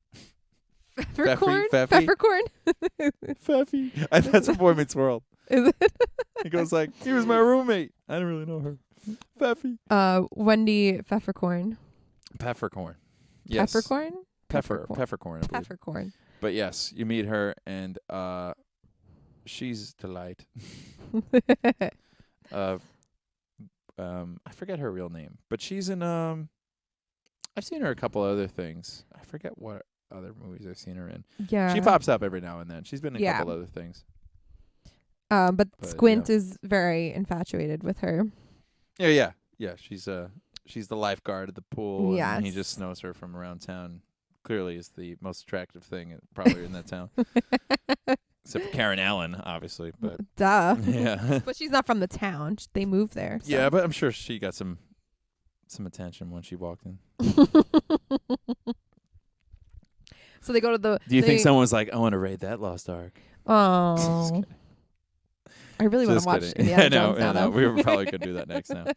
Pfeffy? Peppercorn? Pfeffy. That's from Boy Meets World. Is it? He goes like, he was my roommate. I didn't really know her. Pfeffy. Wendy Peppercorn. Peppercorn. Yes. Peppercorn? Peppercorn. I believe. Peppercorn. But yes, you meet her and she's delight. I forget her real name, but she's in I've seen her a couple other things. I forget what other movies I've seen her in. Yeah. She pops up every now and then. She's been in a couple other things. But Squint is very infatuated with her. Yeah. She's the lifeguard at the pool. Yes. And he just knows her from around town. Clearly is the most attractive thing probably in that town. Except for Karen Allen, obviously. But duh. yeah. But she's not from the town. They moved there. So. Yeah, but I'm sure she got some attention when she walked in. So they go to the... Do you think someone was like, I want to raid that Lost Ark? Oh. I really want to watch Indiana Jones now, though. We probably could do that next time.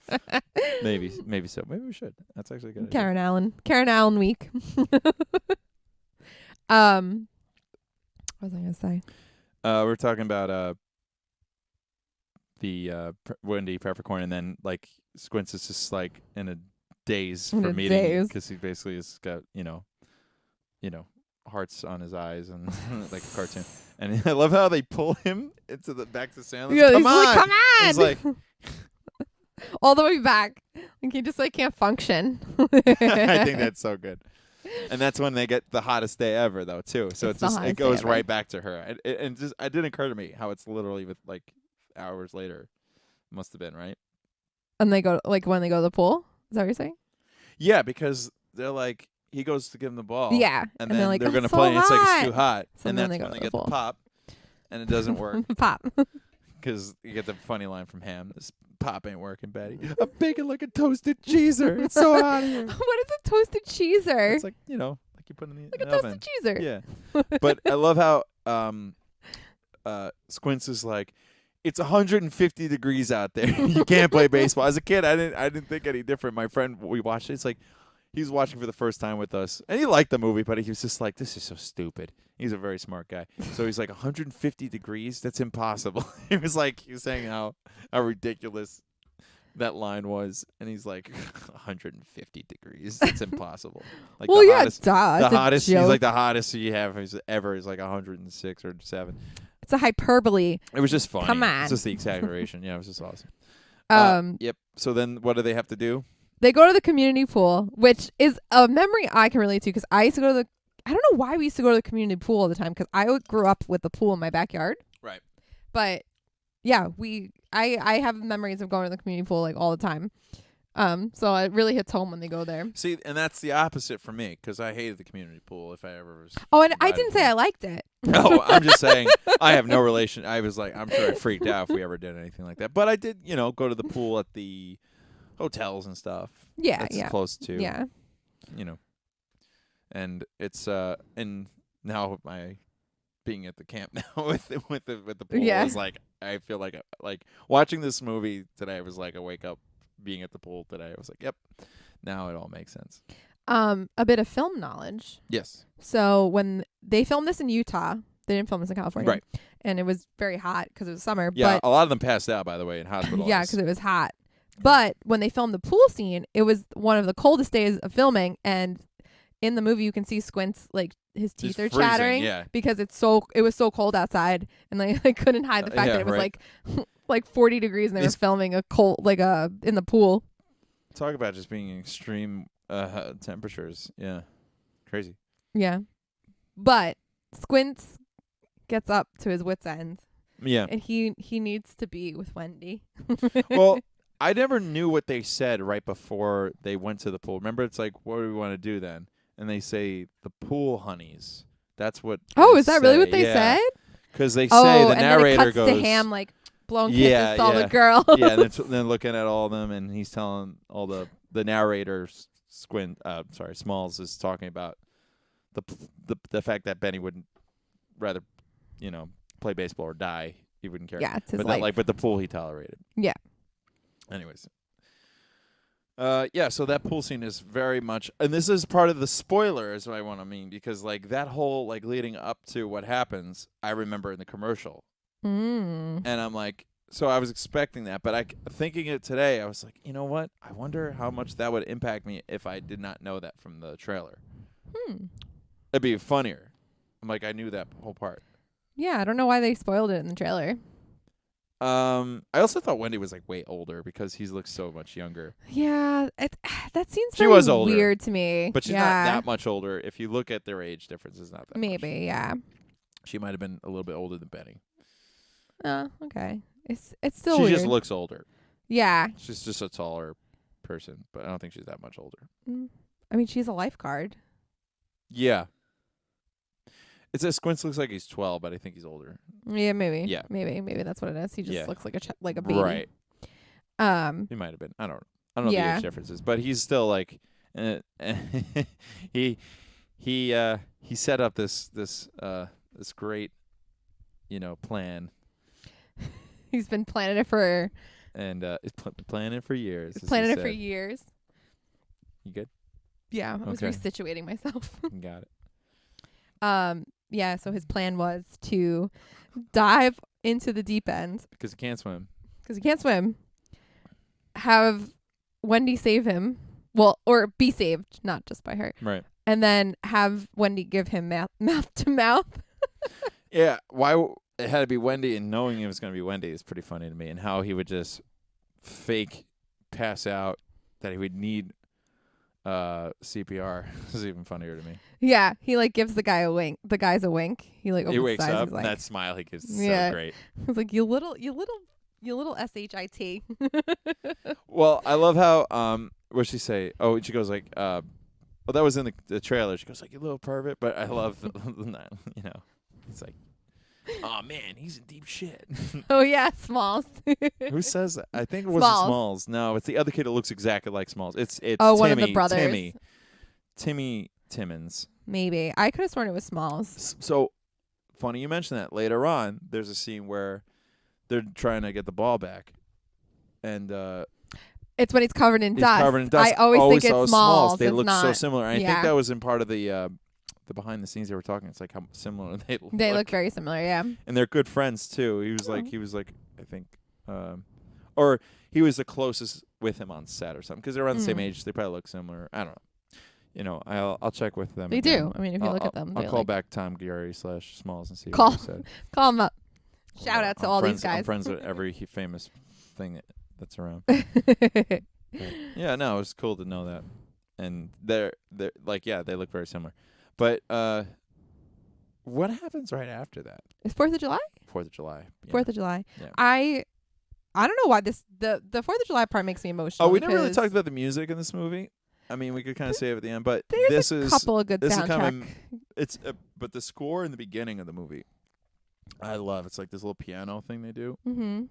Maybe so. Maybe we should. That's actually a good idea. Karen Allen week. What was I going to say? We're talking about the Wendy Peppercorn, and then like Squints is just like in a daze for meeting because he basically has got you know hearts on his eyes and like a cartoon. And I love how they pull him into the back to Sandlot. Yeah, Come he's on. like, come on. He's like, all the way back. Like he just like can't function. I think that's so good. And that's when they get the hottest day ever, though, too. So It's it the it goes hottest day right ever. back to her. And just it didn't occur to me how it's literally with like hours later. Must have been, right? And they go like when they go to the pool. Is that what you're saying? Yeah, because they're like, he goes to give him the ball. Yeah. And they're then like, they're "Oh, going to it's so play, and it's like, it's hot." too hot. So and then that's they when go they to the get the pool. pop, and it doesn't work. Pop. Because you get the funny line from Ham, this pop ain't working, Betty. I'm baking like a toasted cheeser. It's so hot here. What is a toasted cheeser? It's like, like you put in the Like a oven. toasted cheeser. Yeah. But I love how Squints is like, it's 150 degrees out there. You can't play baseball. As a kid, I didn't think any different. My friend, we watched it. It's like he was watching for the first time with us, and he liked the movie, but he was just like, "This is so stupid." He's a very smart guy, so he's like, 150 degrees. That's impossible. He was saying how ridiculous that line was, and he's like, 150 degrees. It's impossible. Like Well, the yeah, hottest, duh. the It's a hottest. He's joke. like the hottest you have ever is like 106 or 7. It's a hyperbole. It was just funny. Come on. It's just the exaggeration. Yeah, it was just awesome. Yep. So then what do they have to do? They go to the community pool, which is a memory I can relate to because I used to go to I don't know why we used to go to the community pool all the time because I grew up with the pool in my backyard. Right. But yeah, I have memories of going to the community pool like all the time. So it really hits home when they go there. See, and that's the opposite for me because I hated the community pool if I ever was. Oh, and I invited didn't to say one. I liked it. No, I'm just saying I have no relation. I was like, I'm sure I freaked out if we ever did anything like that. But I did, go to the pool at the hotels and stuff. Yeah, That's yeah. close to. Yeah. And it's and now my being at the camp now with the pool Yeah. is like I feel like watching this movie today. I was like I wake up being at the pool today. I was like, yep, now it all makes sense. A bit of film knowledge. Yes. So when they filmed this in Utah, they didn't film this in California. Right. And it was very hot because it was summer. Yeah, But a lot of them passed out, by the way, in hospitals. yeah, because it was hot. But when they filmed the pool scene, it was one of the coldest days of filming. And in the movie, you can see Squint's, like, his teeth He's are freezing, chattering yeah. because it was so cold outside. And they couldn't hide the fact yeah, that it was right. like 40 degrees and they were It's- filming in the pool. Talk about just being extreme temperatures. Yeah. Crazy. Yeah. But Squints gets up to his wit's end. Yeah. And he needs to be with Wendy. Well, I never knew what they said right before they went to the pool. Remember, it's like, what do we want to do then? And they say, the pool honeys. That's what Oh, they is that really say. what they Yeah. said? Because they say Oh, the and then it narrator cuts goes to Ham like blowing kisses Yeah, to all yeah. the girls. yeah, and then looking at all of them, and he's telling all the narrator Smalls is talking about the fact that Benny wouldn't rather play baseball or die. He wouldn't care. Yeah, it's his but life. but the pool he tolerated. Yeah. Anyways. So that pool scene is very much, and this is part of the spoiler, is what I want to mean, because like that whole like leading up to what happens, I remember in the commercial, Mm. and I'm like, so I was expecting that, but thinking it today, I was like, you know what? I wonder how much that would impact me if I did not know that from the trailer. It'd be funnier. I'm like, I knew that whole part. Yeah, I don't know why they spoiled it in the trailer. I also thought Wendy was like way older because he looks so much younger. Yeah, that seems She very was older, weird to me. But she's yeah. not that much older. If you look at their age difference, it's not that much. Maybe, yeah. She might have been a little bit older than Benny. Oh, okay. It's still She weird. just looks older. Yeah. She's just a taller person, but I don't think she's that much older. I mean, she's a lifeguard. Yeah. It says Squints looks like he's 12, but I think he's older. Yeah, maybe. Yeah. Maybe that's what it is. He just Yeah. looks like a baby. Right. He might have been. I don't know Yeah. the age differences, but he's still like he set up this great plan, He's been planning it for and it's planning it for years. as he planning it for said. years. You good? Yeah, I was Okay. resituating myself. You got it. Yeah, so his plan was to dive into the deep end Because he can't swim. because he can't swim. Have Wendy save him. Well, or be saved, not just by her. Right. And then have Wendy give him mouth to mouth. Yeah, it had to be Wendy, and knowing it was going to be Wendy is pretty funny to me, and how he would just fake pass out, that he would need CPR is even funnier to me. Yeah, he like gives the guy a wink. The guy's a wink. He like opens He wakes his eyes, up, he's like, and that smile he gives is Yeah. so great. He's like, you little shit. Well, I love how what she say? Oh, she goes like, well, that was in the trailer. She goes like, you little pervert. But I love that, you know, it's like, oh man, he's in deep shit. Oh yeah, Smalls. Who says that? I think it wasn't Smalls. Smalls. No, it's the other kid that looks exactly like Smalls. It's Oh, Timmy, one of the brothers. Timmy Timmons. Maybe I could have sworn it was Smalls. So funny you mention that. Later on, there's a scene where they're trying to get the ball back, and It's when he's covered in dust. covered in dust. I always think so it's Smalls. They It's look so not. similar. And I Yeah. think that was in part of the behind the scenes they were talking. It's like how similar they look. They look very similar. Yeah. And they're good friends too. He was Oh. like I think, or he was the closest with him on set or something, because they're around the same age. They probably look similar. I don't know. You know, I'll check with them. They again. do. I mean, if you look at them, I'll they call like- back Tom Guiry / Smalls and see Call- what he said. Call him up. Shout out to I'm all friends, these guys. I'm friends with every famous thing that's around. Yeah, no, it was cool to know that. And they're like, yeah, they look very similar. But what happens right after that? It's 4th of July. 4th of July. Yeah. 4th of July. Yeah. I don't know why the 4th of July part makes me emotional. Oh, we never really because talked about the music in this movie. I mean, we could kind of say it at the end, but There's this a is couple of good this is soundtrack. kind of it's but the score in the beginning of the movie, I love. It's like this little piano thing they do. Mm-hmm.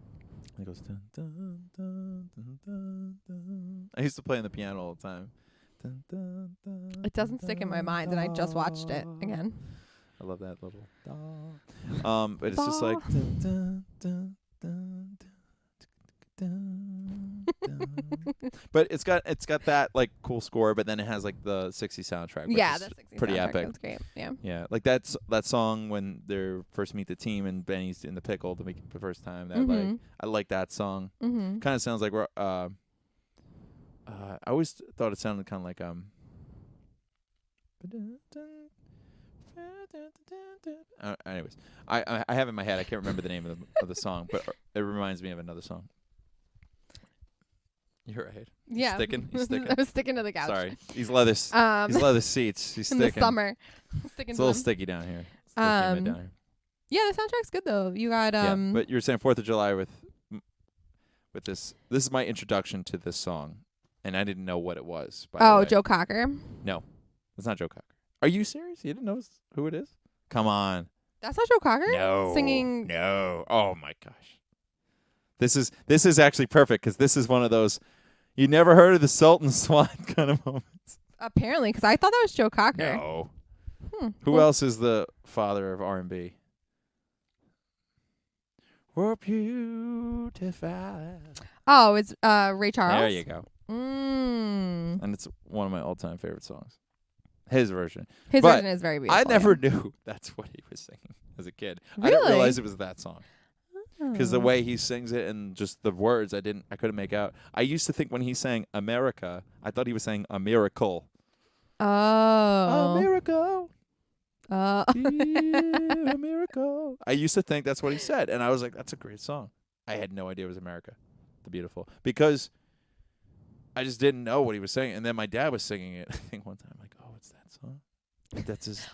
It goes dun, dun, dun, dun, dun, dun. I used to play on the piano all the time. Dun, dun, dun, It doesn't stick in my mind, and I just watched it again. I love that little. But it's just like. Dun, dun, dun, dun, dun, dun, dun. But it's got that like cool score, but then it has like the 60s soundtrack. Which Yeah, is that's 60 pretty soundtrack. epic. That's great. Yeah. Yeah, like that song when they first meet the team and Benny's in the pickle to meet the first time. That like I like that song. Mm-hmm. Kind of sounds like we're. I always thought it sounded kind of like anyways, I have it in my head. I can't remember the name of the song, but it reminds me of another song. You're right. Yeah. He's sticking. I was sticking to the couch. Sorry, these leather seats. He's in sticking. the summer. Sticking It's to a little them. sticky down here. Sticky down here. Yeah, the soundtrack's good though. You got Yeah, but you were saying 4th of July with this. This is my introduction to this song, and I didn't know what it was. By the way. Joe Cocker. No, it's not Joe Cocker. Are you serious? You didn't know who it is? Come on. That's not Joe Cocker. No. Singing. No. Oh my gosh. This is actually perfect because this is one of those you never heard of the Sultan Swan kind of moments. Apparently, because I thought that was Joe Cocker. No. Who Cool. else is the father of R&B? We're beautified. Oh, it's Ray Charles. There you go. Mm. And it's one of my all-time favorite songs. His version. His But version is very beautiful. I never knew that's what he was singing as a kid. I didn't Really? realize it was that song. Because the Oh. way he sings it and just the words, I couldn't make out. I used to think when he sang America, I thought he was saying a miracle. Oh. A miracle. Oh. Yeah, a miracle. I used to think that's what he said. And I was like, that's a great song. I had no idea it was America the Beautiful. Because I just didn't know what he was saying. And then my dad was singing it. I think one time, I'm like, oh, it's that song?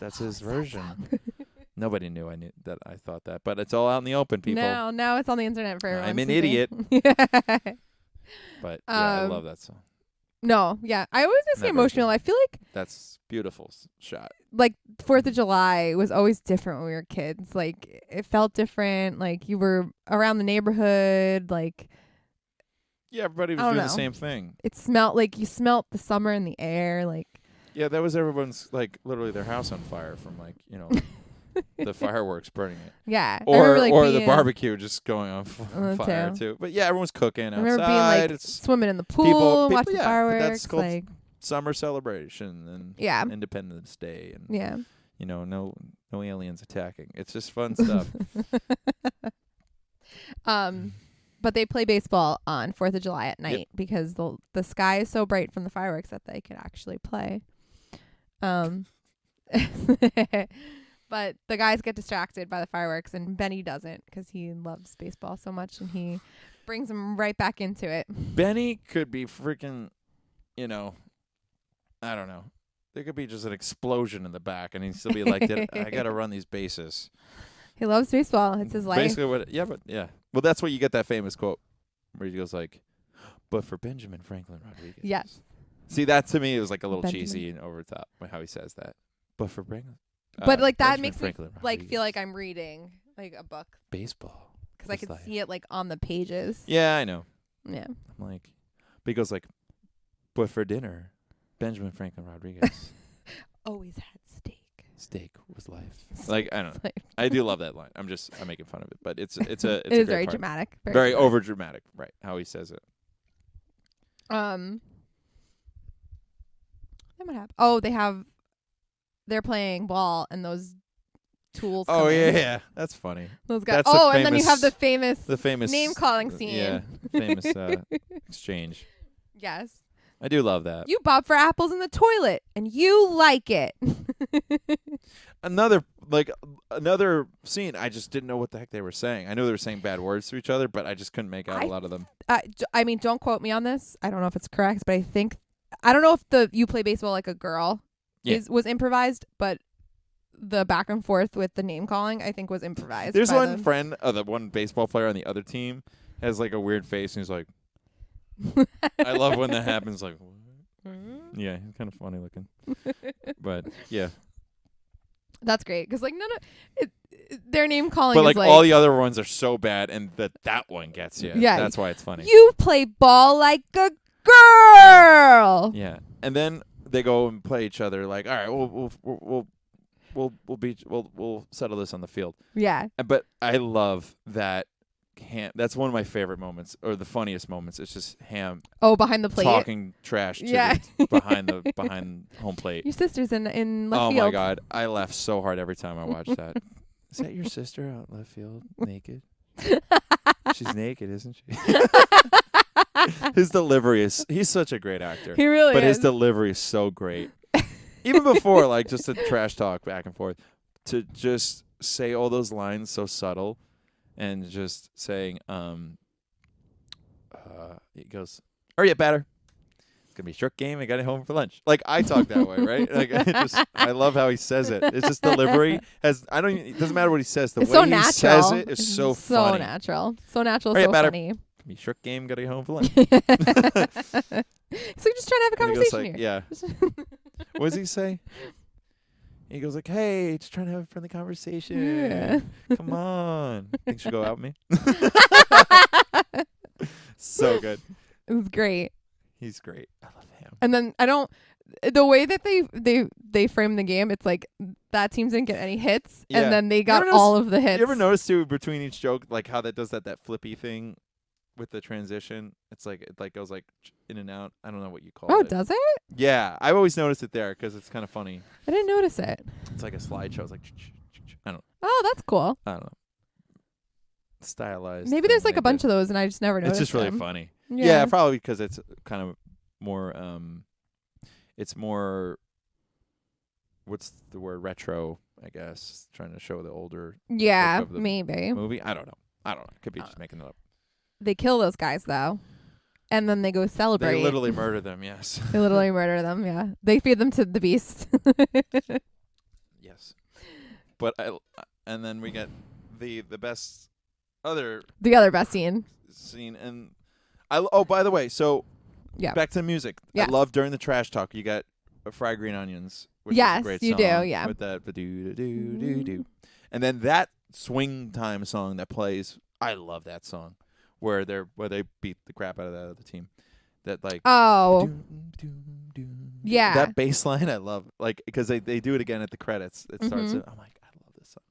That's his version. Nobody knew that I thought that. But it's all out in the open, people. Now it's on the internet for everyone. I'm an to see. idiot. Yeah. But yeah, I Um, love that song. No, yeah. I always just get Never emotional. I feel That's beautiful shot. like 4th of July was always different when we were kids. Like it felt different. Like you were around the neighborhood. Like Yeah, everybody was I don't doing the know. same thing. it smelled like you smelt the summer in the air. Like Yeah, that was everyone's like literally their house on fire from like, the fireworks burning it. yeah. I Or remember, like, or the being- barbecue just going on fire too. too. But yeah, everyone's cooking I remember outside. being like It's swimming in the pool, people- watching yeah, but fireworks. that's called Like summer celebration and yeah, Independence Day and yeah. no aliens attacking. It's just fun stuff. But they play baseball on 4th of July at night because the sky is so bright from the fireworks that they could actually play. But But the guys get distracted by the fireworks, and Benny doesn't because he loves baseball so much, and he brings them right back into it. Benny could be freaking, I don't know. There could be just an explosion in the back, and he'd still be like, I got to run these bases. He loves baseball. It's his life. Basically, Well, that's what you get that famous quote where he goes like, but for Benjamin Franklin Rodriguez. Yes. See, that to me was like a little Benjamin. cheesy and over the top how he says that. But for Franklin. But like that Benjamin makes Franklin me like Rodriguez. feel like I'm reading like a book Baseball. because I can see it like on the pages. Yeah, I know. Yeah. I'm like, but he goes like, but for dinner, Benjamin Franklin Rodriguez. Always had steak. Steak was life. Like, I don't know. Like- I do love that line. I'm making fun of it, but it's a It a is great very part. dramatic. Very over dramatic, right? How he says it. Then what happened? Oh, they're playing ball and those tools. Oh come in. yeah, that's funny. Those guys. That's the And then you have the famous name calling scene. Yeah, famous exchange. Yes. I do love that. You bob for apples in the toilet and you like it. Another scene. I just didn't know what the heck they were saying. I knew they were saying bad words to each other, but I just couldn't make out a lot of them. I mean, don't quote me on this. I don't know if it's correct, but I don't know if the "you play baseball like a girl" was improvised, but the back and forth with the name calling, I think, was improvised. There's one friend of the one baseball player on the other team has like a weird face, and he's like, I love when that happens. Like, yeah, he's kind of funny looking, but yeah. That's great because like none of their name calling. But is like all the other ones are so bad, and that one gets you. Yeah, that's why it's funny. You play ball like a girl. Yeah, and then they go and play each other. Like, all right, we'll settle this on the field. Yeah. But I love that. That's one of my favorite moments, or the funniest moments. It's just Ham. Oh, behind the plate, talking trash to behind home plate. Your sister's in left field. Oh my god, I laugh so hard every time I watch that. Is that your sister out left field, naked? She's naked, isn't she? His delivery is—he's such a great actor. He really is. But his delivery is so great. Even before, like just the trash talk back and forth, to just say all those lines so subtle. And just saying, he goes, hurry up, batter. It's going to be a short game. I got it home for lunch. Like, I talk that way, right? Like, I love how he says it. It's just delivery. It doesn't matter what he says. The way so he natural. says it is so funny. So natural. So natural, hurry so up, batter. funny. It's going to be a short game. Got to get home for lunch. So you're just trying to have a conversation here. Yeah. What does he say? He goes like, hey, just trying to have a friendly conversation. Yeah. Come on. Think she'll go out with me? So good. It was great. He's great. I love him. And then the way that they frame the game, it's like that team didn't get any hits, and then they got all of the hits. You ever notice too between each joke, like how that does that flippy thing with the transition? It's like it goes like in and out. I don't know what you call it. Oh, does it? Yeah, I've always noticed it there because it's kind of funny. I didn't notice it. It's like a slideshow. It's like I don't know. Oh, that's cool. I don't know. Stylized. Maybe there's like a bunch of those, and I just never noticed. It's just really them. funny. Yeah. Yeah, probably because it's kind of more. It's more. What's the word? Retro, I guess. Trying to show the older. Yeah, look of the maybe. movie. I don't know. Could be just making it up. They kill those guys though, and then they go celebrate. They literally murder them. Yes. They literally murder them. Yeah, they feed them to the beast. Yes. But and then we get the best other best scene, and by the way, so back to the music. Yes. I love during the trash talk you got Fried Green Onions, which is a great song. You do, yeah. With that do. And then that swing time song that plays, I love that song where they beat the crap out of that other team. That like yeah. That bass line I love, like because they do it again at the credits. It starts I'm like, I love this song.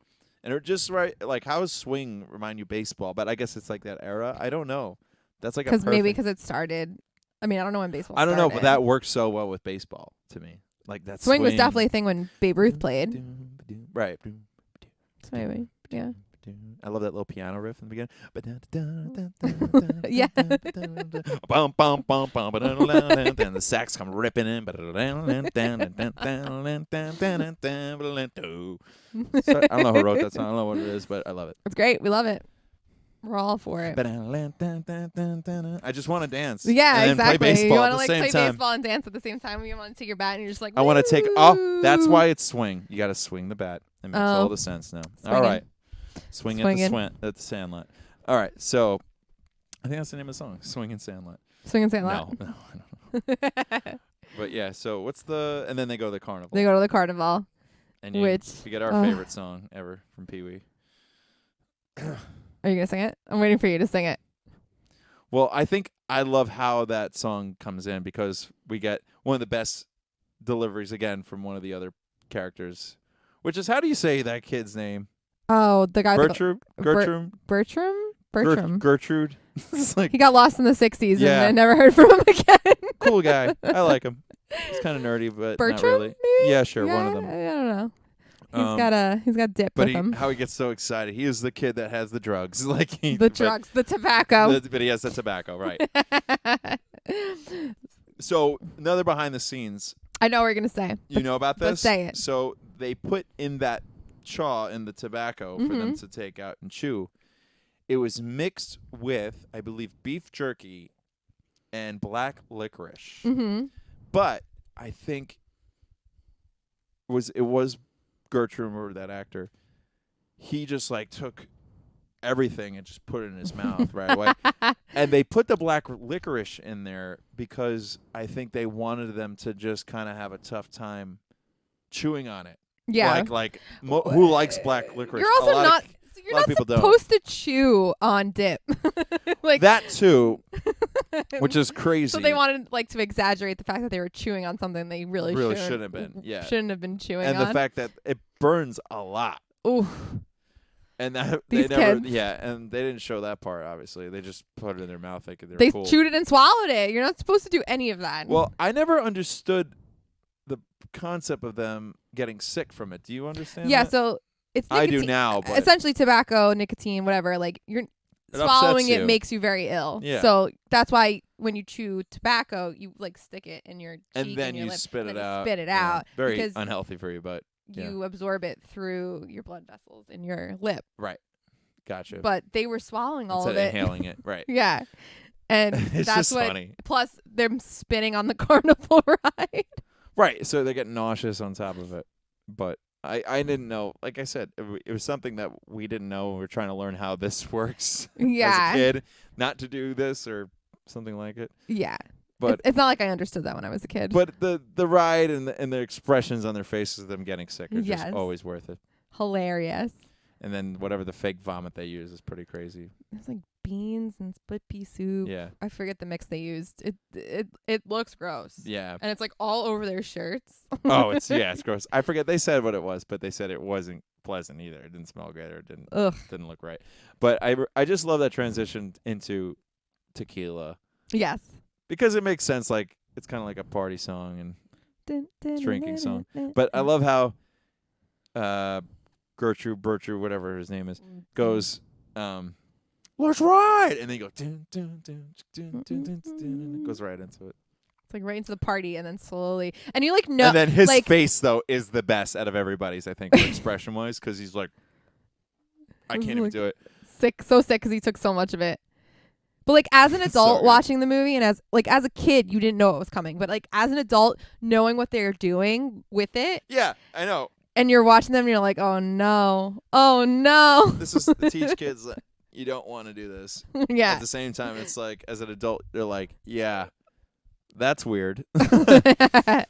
And it just like how does swing remind you baseball? But I guess it's like that era. I don't know. That's like because it started. I mean, I don't know when baseball started. I don't know, but that works so well with baseball to me. Like that swing was definitely a thing when Babe Ruth played. Right. So maybe, yeah. I love that little piano riff in the beginning. Yeah. And the sax come ripping in. So, I don't know who wrote that song. I don't know what it is, but I love it. It's great. We love it. We're all for it. I just want to dance. Yeah, and exactly. Play baseball you want at to the like same play time. baseball and dance at the same time. You want to take your bat and you're just like, I want to take. "Woo!" Oh, that's why it's swing. You got to swing the bat. It makes all the sense now. Swinging. All right, Swinging. at the Sandlot. All right, so I think that's the name of the song. Swinging Sandlot. Swinging Sandlot. No, I don't know. But yeah, so what's the? And then they go to the carnival. They go to the carnival. And we get our favorite song ever from Pee Wee. Are you gonna sing it? I'm waiting for you to sing it. Well, I love how that song comes in because we get one of the best deliveries again from one of the other characters, which is, how do you say that kid's name? Oh, the guy. Bertram? Bertram. Gertrude. It's like, he got lost in the 60s Yeah. and I never heard from him again. cool guy. I like him. He's kind of nerdy, but Bertram, not really. maybe? Yeah, sure, one of them. I don't know. He's got dip But with him. how he gets so excited. He is the kid that has the drugs. Like The drugs, the tobacco. But he has the tobacco, right. So, another behind the scenes. I know what you're going to say. You know about this? Let's say it. So, they put in that chaw in the tobacco for them to take out and chew. It was mixed with, I believe, beef jerky and black licorice. Mm-hmm. But I think it was Gertrude, or that actor. He just like took everything and just put it in his mouth right away. And they put the black licorice in there because I think they wanted them to just kind of have a tough time chewing on it. Yeah. Who likes black licorice? You're also not supposed to chew on dip. Like that too, which is crazy. So they wanted to exaggerate the fact that they were chewing on something they really shouldn't have been. Yeah. Shouldn't have been chewing and on. And the fact that it burns a lot. Ooh. And that These they never, kids. yeah, and they didn't show that part. Obviously, they just put it in their mouth thinking they were cool. They chewed it and swallowed it. You're not supposed to do any of that. Well, I never understood the concept of them getting sick from it. Do you understand? Yeah, that? so it's nicotine. I do now, but essentially tobacco, nicotine, whatever. Like you're swallowing it makes you very ill. Yeah. So that's why when you chew tobacco, you stick it in your cheek and then your you lip, spit and it then out. Spit it Yeah. out. Very because unhealthy for you, but you absorb it through your blood vessels in your lip. Right. Gotcha. But they were swallowing all Instead of it. inhaling it. Right. Yeah. And it's that's just what. funny. Plus, they're spinning on the carnival ride. Right. So they get nauseous on top of it. But I didn't know. Like I said, it was something that we didn't know. We were trying to learn how this works Yeah. as a kid, not to do this or something like it. Yeah. But it's not like I understood that when I was a kid. But the ride and the expressions on their faces of them getting sick are just always worth it. Hilarious. And then whatever the fake vomit they use is pretty crazy. There's like beans and split pea soup. Yeah. I forget the mix they used. It looks gross. Yeah. And it's like all over their shirts. Oh, it's gross. I forget they said what it was, but they said it wasn't pleasant either. It didn't smell good or it didn't look right. But I just love that transition into tequila. Yes. Because it makes sense. Like it's kind of like a party song and drinking song. But I love how Gertrude, whatever his name is, goes, let's ride, and then you go, dun, dun, dun, dun, dun, dun, dun, and it goes right into it. It's like right into the party, and then slowly, and you know, and then his face though is the best out of everybody's, I think, expression wise, because he's like, I can't even do it. So sick because he took so much of it. But like as an adult watching the movie, and as a kid, you didn't know it was coming, but like as an adult knowing what they're doing with it. Yeah, I know. And you're watching them and you're like, oh no. This is to teach kids that you don't want to do this. Yeah. At the same time, it's like, as an adult, they're like, yeah, that's weird. Yeah.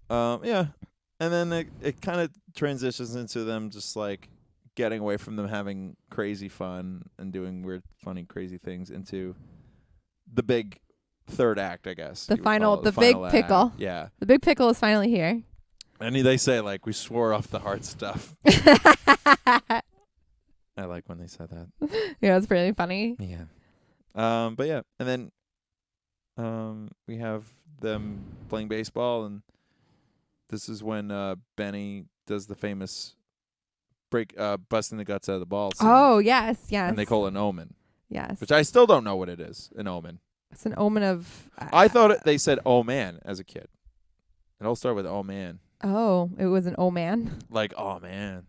And then it kind of transitions into them just like getting away from them having crazy fun and doing weird, funny, crazy things into the big third act, I guess. The big pickle. Act. Yeah. The big pickle is finally here. And they say, like, we swore off the hard stuff. I like when they said that. Yeah, it's pretty funny. Yeah. But yeah. And then we have them playing baseball, and this is when Benny does the famous busting the guts out of the ball scene. Oh, yes. And they call it an omen. Yes. Which I still don't know what it is, an omen. It's an omen of... I thought they said, oh, man, as a kid. It all started with, oh, man. Oh, it was an oh, man? Like, oh, man.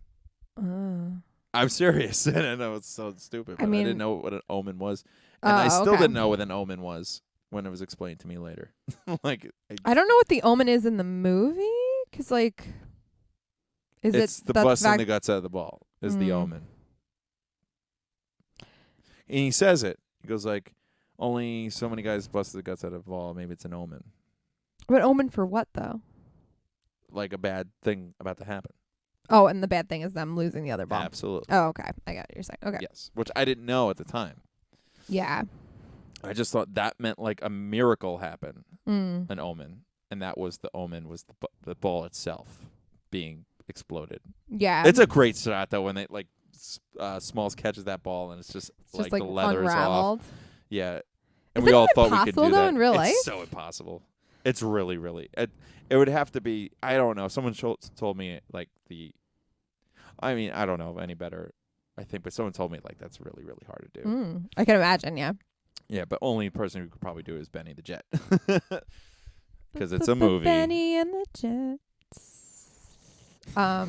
I'm serious. And I know it's so stupid, but I didn't know what an omen was. And I still didn't know what an omen was when it was explained to me later. Like, I don't know what the omen is in the movie, because, like... It's the busting the guts out of the ball is the omen. And he says it. He goes like, only so many guys busted the guts out of the ball. Maybe it's an omen. But omen for what, though? Like a bad thing about to happen. Oh, and the bad thing is them losing the other ball. Absolutely. Oh, okay. I got what you're saying. Okay. Yes, which I didn't know at the time. Yeah. I just thought that meant like a miracle happened, an omen. And that was the omen, was the ball itself being exploded. Yeah. It's a great shot, though, when they like Smalls catches that ball and it's just like the leather unraveled. is off. Yeah. And we all thought we could do that. In real life? It's so impossible. It's really, really. It would have to be, I don't know. Someone told me like I don't know any better, I think, but someone told me like that's really, really hard to do. I can imagine, yeah. Yeah, but only person who could probably do it is Benny the Jet. Because it's a movie. Benny and the Jets. I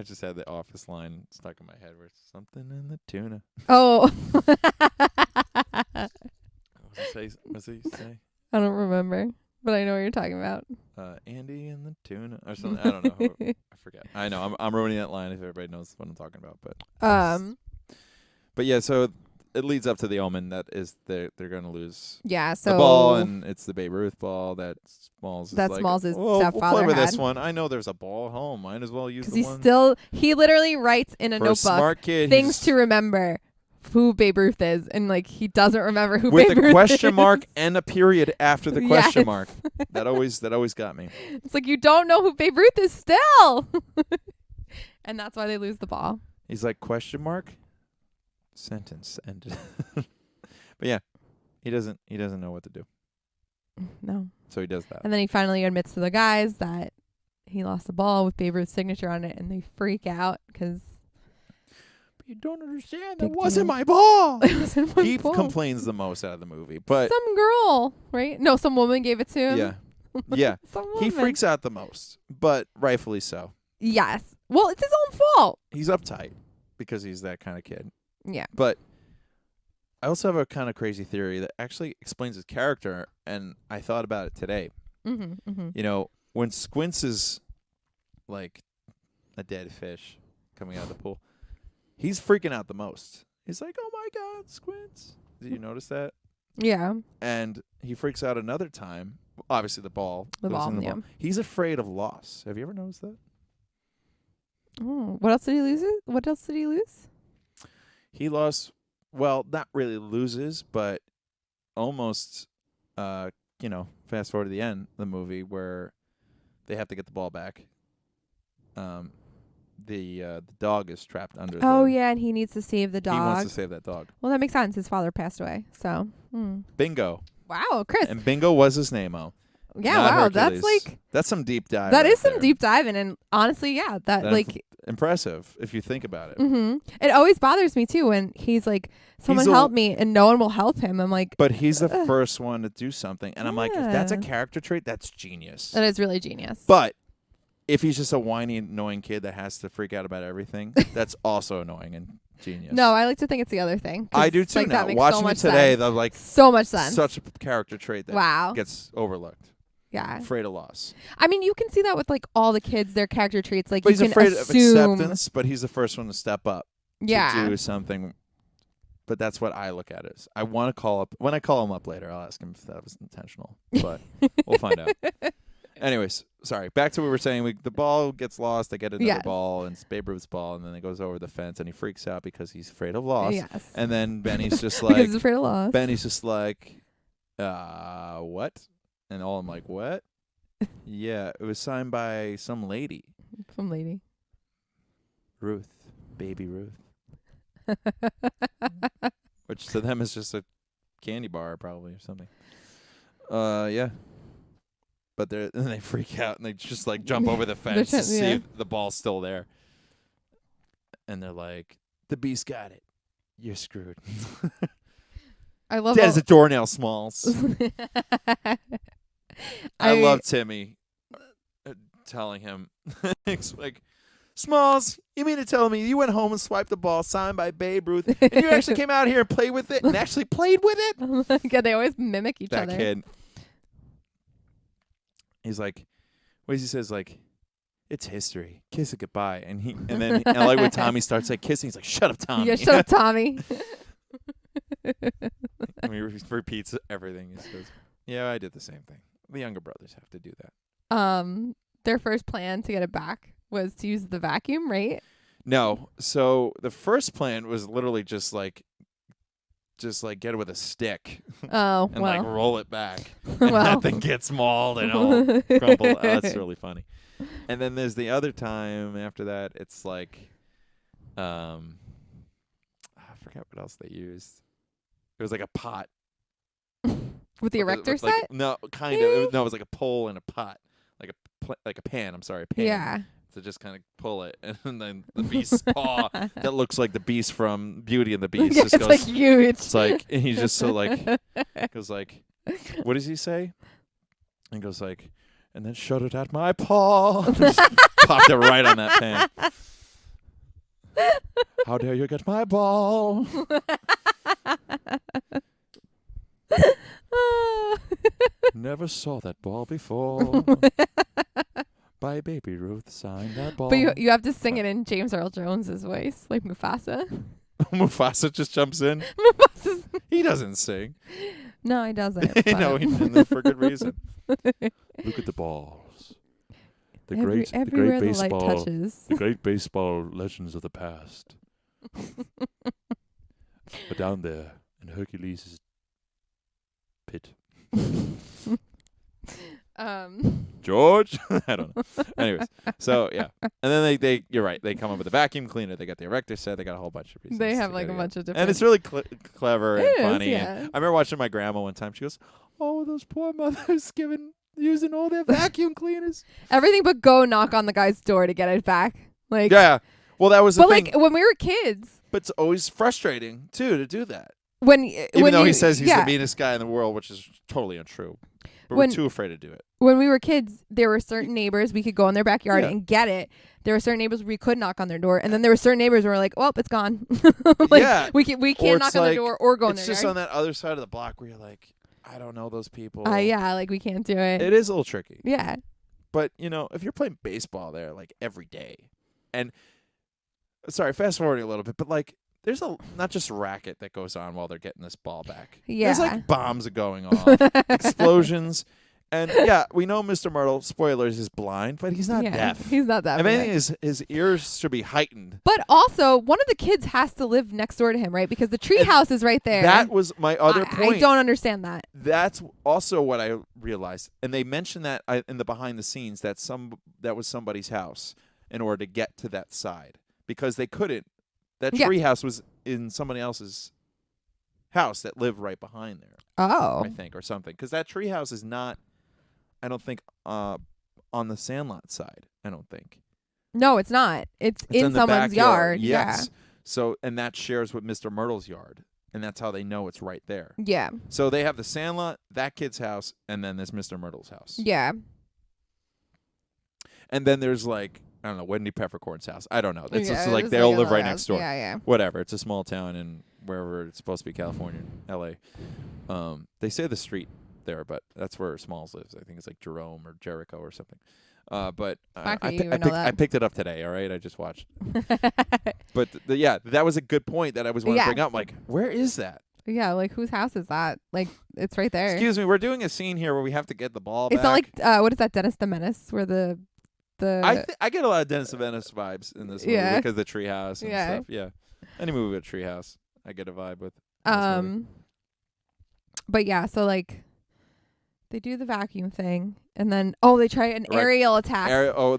just had the Office line stuck in my head where it's something in the tuna. Oh. What's he say? I don't remember, but I know what you're talking about. Andy and the tuna or something. I don't know. I forget. I know. I'm ruining that line if everybody knows what I'm talking about. But yeah, so it leads up to the omen that is they're going to lose the ball, and it's the Babe Ruth ball that Smalls is Smalls' we'll play with had. this one. I know there's a ball at home. Might as well use the one. He literally writes in a For notebook a smart kid, things to remember who Babe Ruth is, and like he doesn't remember who with Babe Ruth is. With a question mark and a period after the question mark. That always got me. It's like you don't know who Babe Ruth is still. And that's why they lose the ball. He's like, question mark? Sentence ended. But yeah, he doesn't know what to do. No. So he does that. And then he finally admits to the guys that he lost the ball with Babe Ruth's signature on it, and they freak out because... You don't understand. That wasn't my ball. He complains the most out of the movie. But some girl, right? No, some woman gave it to him. Yeah. Yeah. He freaks out the most, but rightfully so. Yes. Well, it's his own fault. He's uptight because he's that kind of kid. Yeah. But I also have a kind of crazy theory that actually explains his character, and I thought about it today. You know, when Squints is like a dead fish coming out of the pool, he's freaking out the most. He's like, oh, my God, Squints. Did you notice that? Yeah. And he freaks out another time. Obviously, the ball. Ball. He's afraid of loss. Have you ever noticed that? Oh, what else did he lose? What else did he lose? He lost, well, not really loses, but almost, fast forward to the end of the movie where they have to get the ball back. The dog is trapped under and he needs to save the dog. He wants to save that dog. Well, that makes sense. His father passed away, so. Bingo. Wow, Chris. And Bingo was his name-o. Yeah, wow, Hercules. that's some deep dive. That is some there. deep diving, and honestly, yeah, impressive if you think about it. It always bothers me too when he's like, "Someone help me," and no one will help him. I'm like, but he's the first one to do something, and I'm like, if that's a character trait, that's genius. That is really genius. But if he's just a whiny, annoying kid that has to freak out about everything, that's also annoying and genius. No, I like to think it's the other thing. I do too. Like, now that makes watching so much it today, sense. like so much sense. Such a character trait that gets overlooked. Yeah. Afraid of loss. I mean, you can see that with like all the kids, their character traits. Like, but you he's can afraid of acceptance, but he's the first one to step up. To do something. But that's what I look at as. I want to call up. When I call him up later, I'll ask him if that was intentional. But we'll find out. Anyways, sorry. Back to what we were saying. The ball gets lost. They get another ball, and it's Babe Ruth's ball, and then it goes over the fence, and he freaks out because he's afraid of loss. Yes. And then Benny's just like, because he's afraid of loss. Benny's just like, what? And all I'm like, what? Yeah, it was signed by some lady. Some lady. Ruth. Baby Ruth. Which to them is just a candy bar probably or something. Yeah. but then they freak out and they just like jump over the fence to see if the ball's still there. And they're like, the beast got it. You're screwed. I love Dead as a doornail, Smalls. I love Timmy telling him, it's like, Smalls, you mean to tell me you went home and swiped the ball signed by Babe Ruth and you actually came out here and played with it and actually played with it? Yeah, they always mimic each other. That kid. He's like, what does he says? Like, it's history. Kiss it goodbye. And then I like when Tommy starts like kissing. He's like, shut up, Tommy. Yeah, shut up, Tommy. And he repeats everything. He says, yeah, I did the same thing. The younger brothers have to do that. Their first plan to get it back was to use the vacuum, right? No. So the first plan was literally just like get it with a stick. Oh, and well. like roll it back. And that thing gets mauled and all crumpled. Oh, that's really funny. And then there's the other time after that. It's like, I forgot what else they used. It was like a pot. With the erector set? Like, no, kind of. No, it was like a pole and a pot. Like a pan. I'm sorry, a pan. Yeah. To just kind of pull it. And then the beast's paw that looks like the beast from Beauty and the Beast. Yeah, just it's goes, like huge. It's like, and he's just so like, goes like, what does he say? And goes like, and then shut it at my paw. Just popped it right on that pan. How dare you get my ball? Never saw that ball before. By Baby Ruth, signed that ball. But you have to sing it in James Earl Jones's voice, like Mufasa. Mufasa just jumps in. He doesn't sing. No, he doesn't. No, he didn't, for good reason. Look at the balls. The great baseball. The light touches. The great baseball legends of the past. But down there in Hercules' pit. George? I don't know. Anyways, so yeah. And then they you're right. They come up with a vacuum cleaner. They got the erector set. They got a whole bunch of reasons. They have like a bunch of different. And it's really clever and funny. Yeah. And I remember watching my grandma one time. She goes, "Oh, those poor mothers using all their vacuum cleaners. Everything but go knock on the guy's door to get it back." Like yeah. Well, that was the thing. But like when we were kids. But it's always frustrating too to do that. Even though he says he's the meanest guy in the world, which is totally untrue. But we're too afraid to do it. When we were kids, there were certain neighbors we could go in their backyard and get it. There were certain neighbors we could knock on their door, and then there were certain neighbors where we're like, "Well, it's gone." Like, we can't knock on their door or go in their yard. It's just on that other side of the block where you're like, I don't know those people. Yeah, like we can't do it. It is a little tricky. Yeah. But if you're playing baseball there like every day, and sorry, fast forwarding a little bit, but like. There's not just racket that goes on while they're getting this ball back. Yeah. There's like bombs going off, explosions. And yeah, we know Mr. Myrtle, spoilers, is blind, but he's not deaf. He's not deaf. If anything, his ears should be heightened. But also, one of the kids has to live next door to him, right? Because the tree house is right there. That was my other point. I don't understand that. That's also what I realized. And they mentioned that in the behind the scenes that was somebody's house in order to get to that side. Because they couldn't. That tree house was in somebody else's house that lived right behind there. Oh. I think, or something. Because that tree house is not, I don't think, on the Sandlot side. I don't think. No, it's not. It's in someone's yard. Yes. Yeah. So, and that shares with Mr. Myrtle's yard. And that's how they know it's right there. Yeah. So they have the Sandlot, that kid's house, and then there's Mr. Myrtle's house. Yeah. And then there's like, I don't know, Wendy Peppercorn's house. I don't know. It's just like it's they all like live right house. next door. Yeah, yeah. Whatever. It's a small town in wherever it's supposed to be, California, L.A. They say the street there, but that's where Smalls lives. I think it's like Jerome or Jericho or something. But I picked it up today, all right? I just watched it. But that was a good point that I was wanting to bring up. Like, where is that? Yeah, like whose house is that? Like, it's right there. Excuse me, we're doing a scene here where we have to get the ball back. It's not like, what is that, Denis the Menace, where the I get a lot of Denis the Menace vibes in this movie because of the treehouse and stuff. Yeah, any movie with a treehouse, I get a vibe with. But yeah, so like, they do the vacuum thing, and then they try an aerial attack.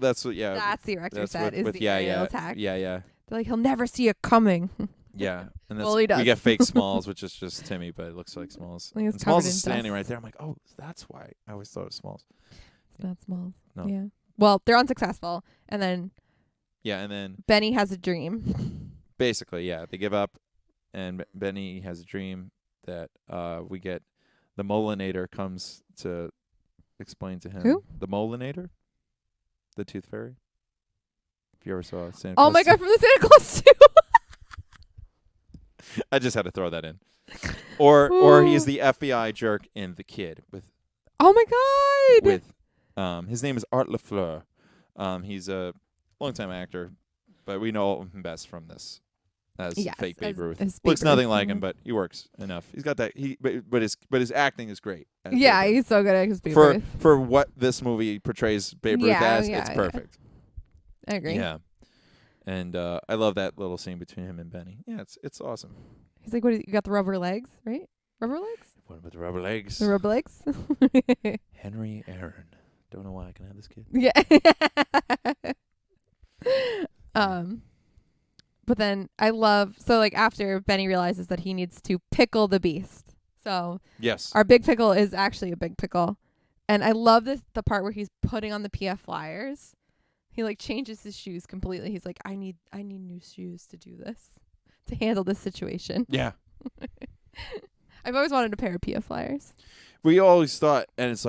That's what. Yeah, that's the erector set. Is the aerial attack? Yeah. They're like, he'll never see it coming. Yeah, and that's, he does. We get fake Smalls, which is just Timmy, but it looks like Smalls. And Smalls is standing right there. I'm like, oh, that's why I always thought it was Smalls. It's not Smalls. No. Yeah. Well, they're unsuccessful, and then Benny has a dream. basically, yeah, they give up, and Benny has a dream that we get the Molinator comes to explain to him. Who? The Molinator, the Tooth Fairy. If you ever saw Santa Oh Claus my 2. God, from the Santa Claus 2. I just had to throw that in. Or he's the FBI jerk in The Kid with. Oh my God. With his name is Art Lafleur. He's a longtime actor, but we know him best from this as fake Babe Ruth. Looks nothing like him, but he works enough. He's got that. But his acting is great. Yeah, he's so good at his Babe Ruth. For what this movie portrays Babe Ruth as, it's perfect. I agree. Yeah, and I love that little scene between him and Benny. Yeah, it's awesome. He's like, "What? You got the rubber legs, right? Rubber legs? What about the rubber legs? The rubber legs? Henry Aaron. Don't know why I can have this kid. Yeah. But then I love after Benny realizes that he needs to pickle the beast. So yes, our big pickle is actually a big pickle, and I love the part where he's putting on the PF Flyers. He changes his shoes completely. He's like, I need new shoes to do this, to handle this situation. Yeah. I've always wanted a pair of PF Flyers. We always thought, and it's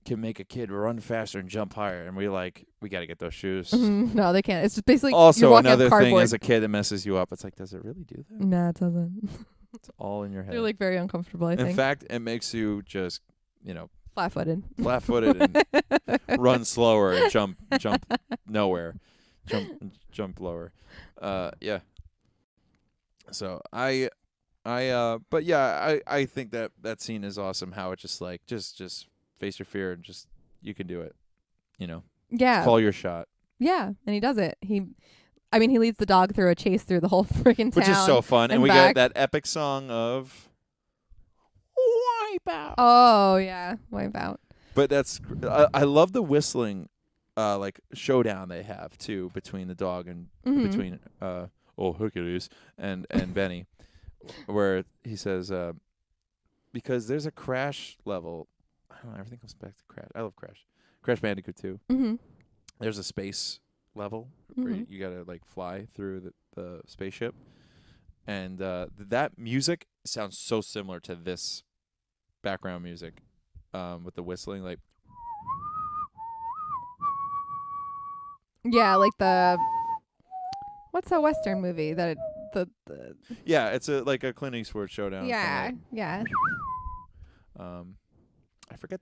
can make a kid run faster and jump higher, and we got to get those shoes. No, they can't. It's just basically also another thing as a kid that messes you up. It's does it really do that? No, it doesn't. It's all in your head. They're very uncomfortable. I think. In fact, it makes you just flat-footed and run slower and jump nowhere, jump lower. Yeah. So but yeah, I think that scene is awesome. How it just just face your fear and just you can do it. Yeah. Call your shot. Yeah, and he does it. He leads the dog through a chase through the whole freaking town, which is so fun, and we back. get that epic song of Wipeout. Oh yeah, Wipeout. But that's I love the whistling, showdown they have too between the dog and between old Hercules and Benny, where he says because there's a Crash level. I don't know, everything comes back to Crash. I love Crash Bandicoot 2. Mm-hmm. There's a space level where you gotta fly through the spaceship, and that music sounds so similar to this background music, with the whistling, Yeah, what's that Western movie that yeah, it's a Clint Eastwood showdown. Yeah, yeah. I forget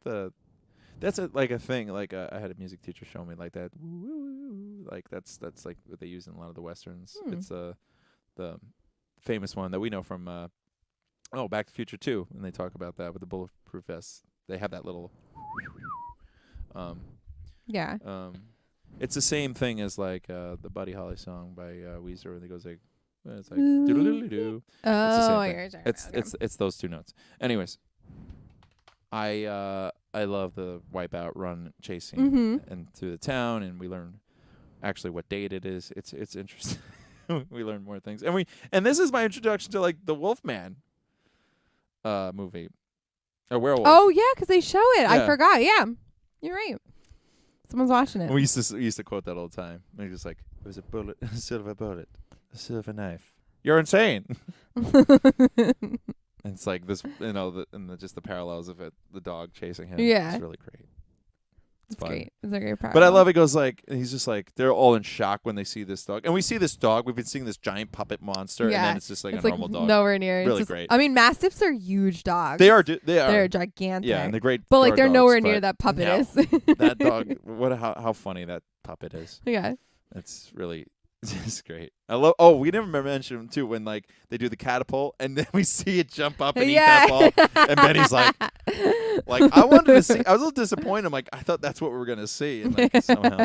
that's a thing. I had a music teacher show me that. That's what they use in a lot of the westerns. It's the famous one that we know from Back to the Future 2, and they talk about that with the bulletproof vests. They have that little yeah. It's the same thing as the Buddy Holly song by Weezer, where it goes it's doodle-doodle-doo. Oh, it's those two notes. Anyways, I love the Wipeout run chasing and through the town, and we learn actually what date it is. It's interesting. We learn more things, and this is my introduction to the Wolfman movie, a werewolf. Oh yeah, because they show it. Yeah. I forgot. Yeah, you're right. Someone's watching it. We used to quote that all the time. It was it was a bullet, a silver bullet, a silver knife. You're insane. And it's this, just the parallels of it, the dog chasing him. Yeah. It's really great. It's fun. Great. It's a great parallel. But I love it goes he's just they're all in shock when they see this dog. And we see this dog, we've been seeing this giant puppet monster, and then it's just a normal dog. Nowhere near. Really it's just, great. Mastiffs are huge dogs. They are. They're gigantic. Yeah, and they're great. But they're dogs, nowhere near that puppet is. That dog, how funny that puppet is. Yeah. It's really it's great. I love. We didn't mention him too when they do the catapult and then we see it jump up and eat that ball, and Benny's I wanted to see. I was a little disappointed. I'm I thought that's what we were gonna see, and somehow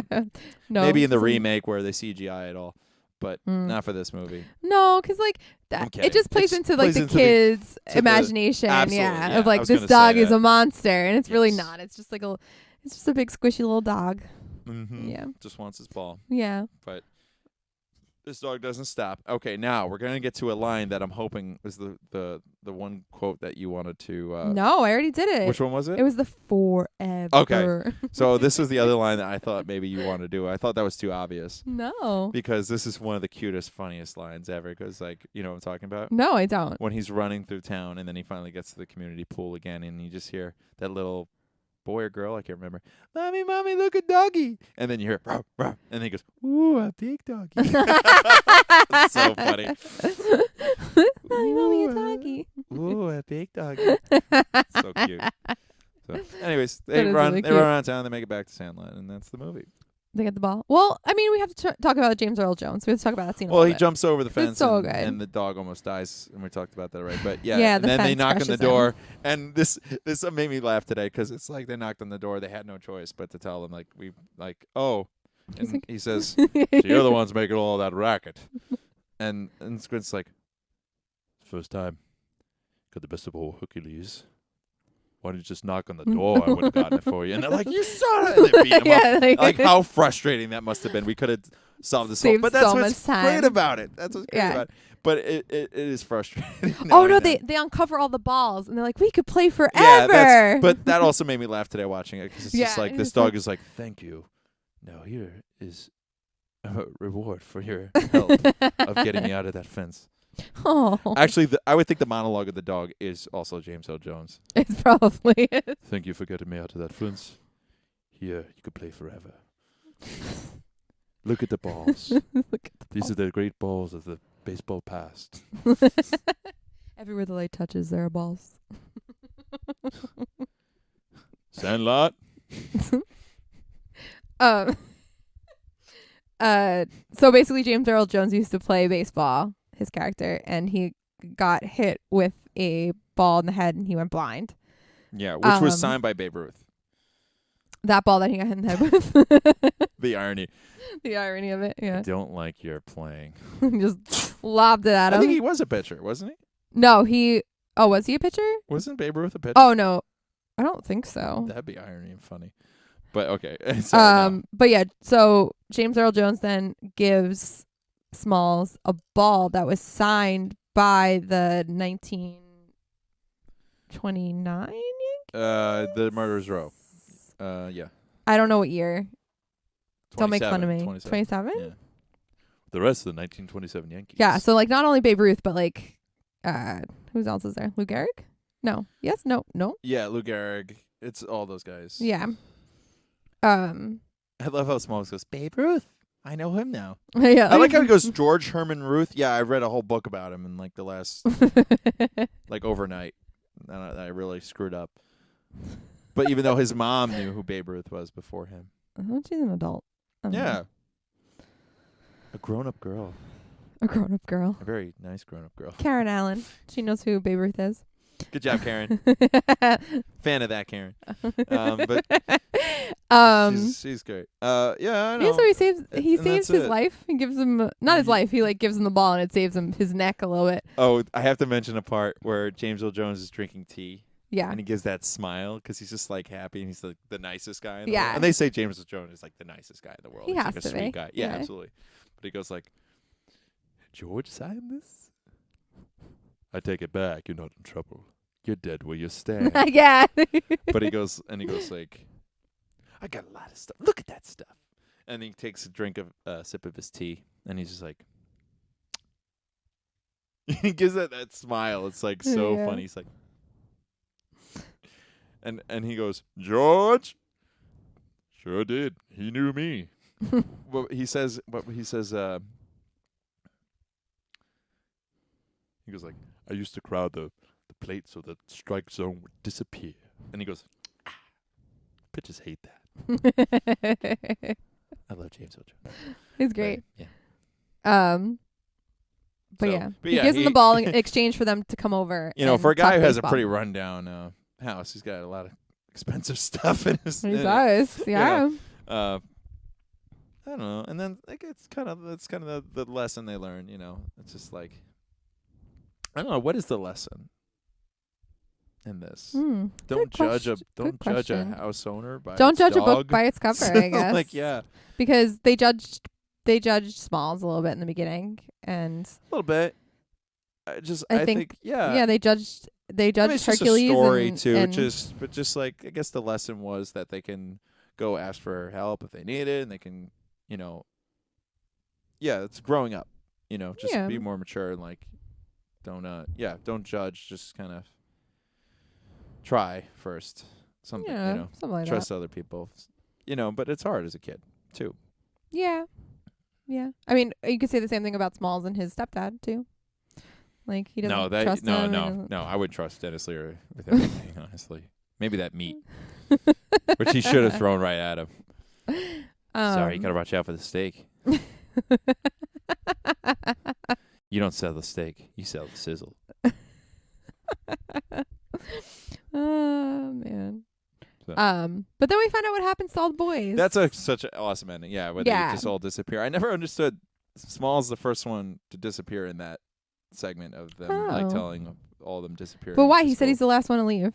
maybe in the remake where they CGI it all, but not for this movie. No, because it just plays into the kids' imagination. Of this dog is a monster, and it's really not. It's just it's just a big squishy little dog. Mm-hmm. Yeah, just wants his ball. Yeah, but This dog doesn't stop. Okay, now we're gonna get to a line that I'm hoping is the one quote that you wanted to. No, I already did it. Which one was it? It was the forever. Okay. So this is the other line that I thought maybe you want to do. I thought that was too obvious. No. Because this is one of the cutest, funniest lines ever. Because you know what I'm talking about? No, I don't. When he's running through town and then he finally gets to the community pool again, and you just hear that little boy or girl, I can't remember. Mommy, look, a doggy. And then you hear, ruff, ruff, and then he goes, ooh, a big doggy. It's so funny. Mommy, a doggy. Ooh, a big doggy. So cute. So, anyways, they That is run really around town, they make it back to Sandlot, and that's the movie. They get the ball. Well, I mean, we have to talk about James Earl Jones. We have to talk about that scene. Well, he bit. jumps over the fence, so and, good. and the dog almost dies, and we talked about that already. But yeah, Yeah, and the then they fence knock on the crushes door, him. and this made me laugh today because it's like they knocked on the door, they had no choice but to tell them and he says, so you're the ones making all that racket, and Squint's like, first time, got the best of all Hercules. Why don't you just knock on the door? I would have gotten it for you. And they're like, you son of... And they beat him up. Like, how frustrating that must have been. We could have solved this whole... But that's so what's great about it. That's what's great about it. But it is frustrating. They uncover all the balls, and they're like, we could play forever. Yeah, but that also made me laugh today watching it, because it's just like, this dog is like, thank you. Now here is a reward for your help of getting me out of that fence. Oh. Actually, I would think the monologue of the dog is also James Earl Jones. It probably is. Thank you for getting me out of that fence. Here, you could play forever. Look at the balls. These are the great balls of the baseball past. Everywhere the light touches, there are balls. Sandlot. So basically, James Earl Jones used to play baseball, his character, and he got hit with a ball in the head and he went blind. Yeah, which was signed by Babe Ruth. That ball that he got hit in the head with. The irony. The irony of it, yeah. I don't like your playing. Just lobbed it at him. I think he was a pitcher, wasn't he? No, was he a pitcher? Wasn't Babe Ruth a pitcher? Oh, no. I don't think so. That'd be irony and funny. But okay. Sorry, no. But yeah, so James Earl Jones then gives Smalls a ball that was signed by the 1929 Yankees? The Murderers Row. Yeah. I don't know what year. Don't make fun of me. 27? Yeah. The rest of the 1927 Yankees. Yeah, so like not only Babe Ruth, but like who else is there? Lou Gehrig? No. Yes? No. No. Yeah, Lou Gehrig. It's all those guys. Yeah. I love how Smalls goes, Babe Ruth. I know him now. Yeah. I like how he goes, George Herman Ruth. Yeah, I read a whole book about him in like the last, like overnight. And I really screwed up. But even though his mom knew who Babe Ruth was before him. Oh, she's an adult. Yeah. A grown-up girl. A grown-up girl. A very nice grown-up girl. Karen Allen. She knows who Babe Ruth is. Good job, Karen. Fan of that, Karen. But she's great. Yeah, I know. Yeah, so he saves his it. life. He gives him not his life. He like gives him the ball and it saves him his neck a little bit. Oh, I have to mention a part where James Earl Jones is drinking tea. Yeah. And he gives that smile because he's just like happy and he's like the nicest guy in the Yeah. world. And they say James Earl Jones is like the nicest guy in the world. He He's has like to a sweet be. guy. Yeah, Yeah. absolutely. But he goes like, George signed this? I take it back. You're not in trouble. You're dead where you stand. Yeah. But he goes like, I got a lot of stuff. Look at that stuff. And he takes a sip of his tea, and he's just like, he gives that smile. It's like so funny. He's like, and he goes, George, sure did. He knew me. he says, he goes like, I used to crowd the plate so the strike zone would disappear. And he goes, pitchers hate that. I love James Earl Jones. He's great. Yeah. But he gives him the ball in exchange for them to come over. You know, for a guy talk who has a baseball. pretty rundown house, he's got a lot of expensive stuff in his. He does. Yeah. I don't know. And then like that's kind of the lesson they learn. You know, it's just like, I don't know, what is the lesson in this? Don't judge a question. house owner by don't its judge dog. a book by its cover. I guess. Like, yeah, because they judged they judged Smalls a little bit in the beginning, and a little bit. I think yeah, they judged I mean, it's Hercules just a story and, too. and Just like I guess the lesson was that they can go ask for help if they need it, and they can, it's growing up. Just be more mature and like don't judge. Just kind of try first. Something something like trust that. other people. But it's hard as a kid too. Yeah. I mean, you could say the same thing about Smalls and his stepdad too. Like he doesn't trust him. No. I wouldn't trust Denis Leary with everything. Honestly, maybe that meat, which he should have thrown right at him. Sorry, you gotta watch out for the steak. You don't sell the steak; you sell the sizzle. Oh man. So. But then we find out what happens to all the boys. That's such an awesome ending. Yeah, where they just all disappear. I never understood. Small's the first one to disappear in that segment of them, like telling all of them disappearing. But why? He said he's the last one to leave.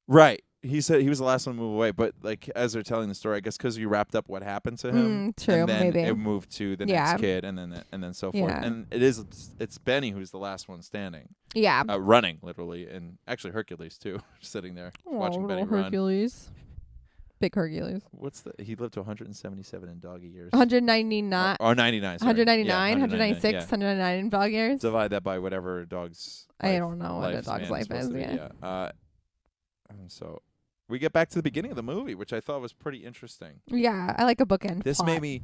Right. He said he was the last one to move away. But like as they're telling the story, I guess because you wrapped up what happened to him. True. And then maybe it moved to the next kid, and then so forth. Yeah. And it's Benny who's the last one standing. Yeah. Running literally, and actually Hercules too, sitting there watching Benny run. Hercules. Big Hercules. He lived to 177 in doggy years. 199. Or 99. Sorry. 199, 196, 199 in dog years. Divide that by whatever a dog's. I don't know what a dog's life is. Yeah. So we get back to the beginning of the movie, which I thought was pretty interesting. Yeah, I like a bookend. This plot. made me,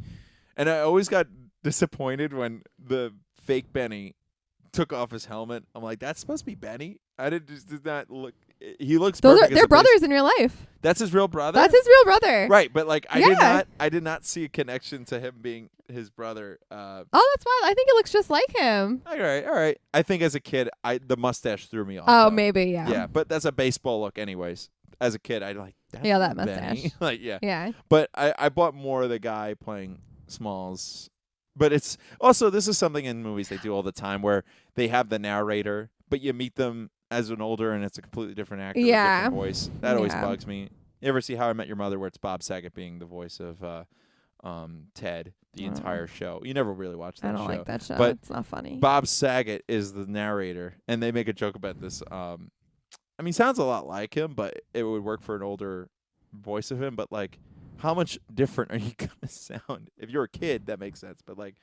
and I always got disappointed when the fake Benny took off his helmet. I'm like, that's supposed to be Benny. I did not look. He looks. They're brothers in real life. That's his real brother. That's his real brother. Right, but like I did not see a connection to him being his brother. Oh, that's why I think it looks just like him. All right. I think as a kid, the mustache threw me off. Oh, though. maybe, yeah. Yeah, but that's a baseball look, anyways. As a kid, I'd like that. Yeah, that mustache. Like, yeah. Yeah. But I bought more of the guy playing Smalls. But it's also, this is something in movies they do all the time where they have the narrator, but you meet them as an older and it's a completely different actor with a different voice. That always bugs me. You ever see How I Met Your Mother where it's Bob Saget being the voice of Ted the entire show? You never really watched that show. I don't like that show. But it's not funny. Bob Saget is the narrator, and they make a joke about this. I mean, sounds a lot like him, but it would work for an older voice of him. But like, how much different are you gonna sound? If you're a kid, that makes sense. But like,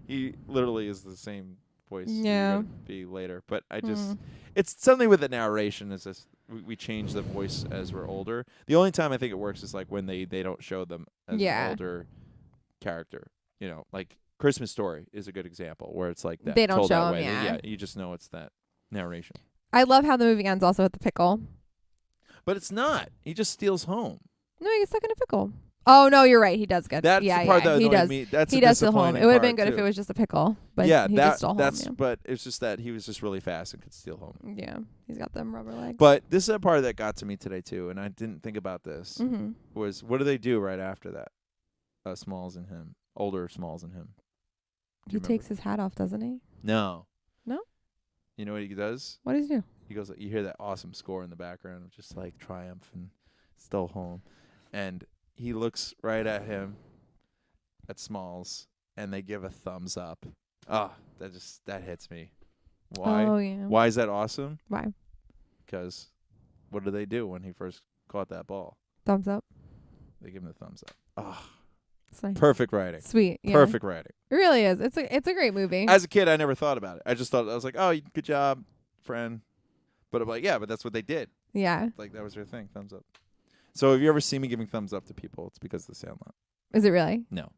he literally is the same voice. Yeah. You're gonna be later. But I just, it's something with the narration. Is this we change the voice as we're older. The only time I think it works is like when they don't show them as an older character. You know, like Christmas Story is a good example where it's like that. They don't told show that him. way. Yeah. You just know it's that narration. I love how the movie ends also with the pickle. But it's not. He just steals home. No, he gets stuck in a pickle. Oh no, you're right. He does get. That's the part that he annoyed does. me. That's he a does steal home. disappointing It would have been part, good if too. it was just a pickle. But yeah, he just stole home. Yeah. But it's just that he was just really fast and could steal home. Yeah, he's got them rubber legs. But this is a part that got to me today too, and I didn't think about this. Mm-hmm. Was what do they do right after that? Smalls and him, older Smalls and him. He takes his hat off, doesn't he? No. No. You know what he does? What does he do? He goes. You hear that awesome score in the background of just like triumph and stole home, and he looks right at him, at Smalls, and they give a thumbs up. Ah, that hits me. Why? Oh yeah. Why is that awesome? Why? Because what did they do when he first caught that ball? Thumbs up. They give him the thumbs up. Ah, nice. perfect writing. Sweet. Yeah. Perfect writing. It really is. It's a great movie. As a kid, I never thought about it. I just thought I was like, oh, good job, friend. But I'm like, yeah, but that's what they did. Yeah. Like that was their thing. Thumbs up. So if you ever see me giving thumbs up to people, it's because of the Sandlot. Is it really? No.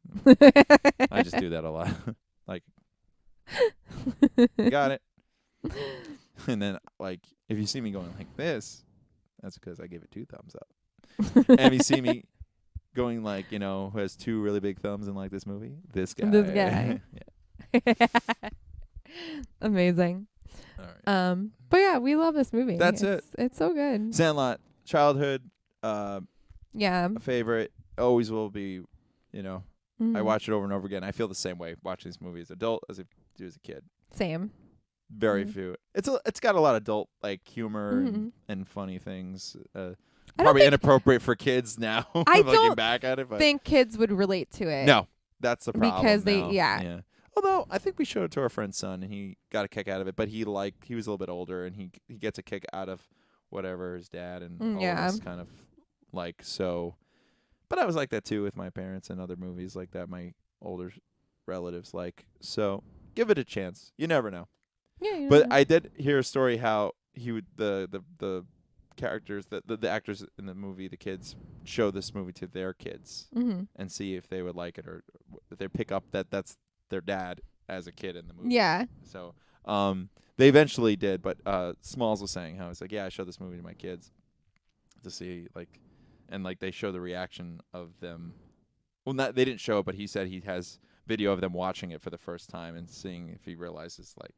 I just do that a lot. Like, you got it. And then, like, if you see me going like this, that's because I gave it 2 thumbs up. And if you see me going like, who has 2 really big thumbs in like this movie, this guy. This guy. Yeah. Amazing. All right. But yeah, we love this movie. That's it. It's so good. Sandlot, childhood, yeah. favorite, always will be, Mm-hmm. I watch it over and over again. I feel the same way watching this movie as an adult as I do as a kid. Same. Very few. It's got a lot of adult like humor Mm-hmm. and funny things. Probably inappropriate for kids now. I looking don't back at it, but think kids would relate to it. no, That's the problem. Because they, now. Yeah. Although I think we showed it to our friend's son, and he got a kick out of it. But he was a little bit older, and he gets a kick out of whatever his dad and all of us kind of like. So, but I was like that too with my parents and other movies like that. My older relatives like. So give it a chance. You never know. Yeah. But I did hear a story how he would the characters the actors in the movie, the kids, show this movie to their kids and see if they would like it or if they pick up that's their dad as a kid in the movie. Yeah. So they eventually did, but Smalls was saying how it's like, yeah, I showed this movie to my kids to see and they show the reaction of them. Well, they didn't show it, but he said he has video of them watching it for the first time and seeing if he realizes like,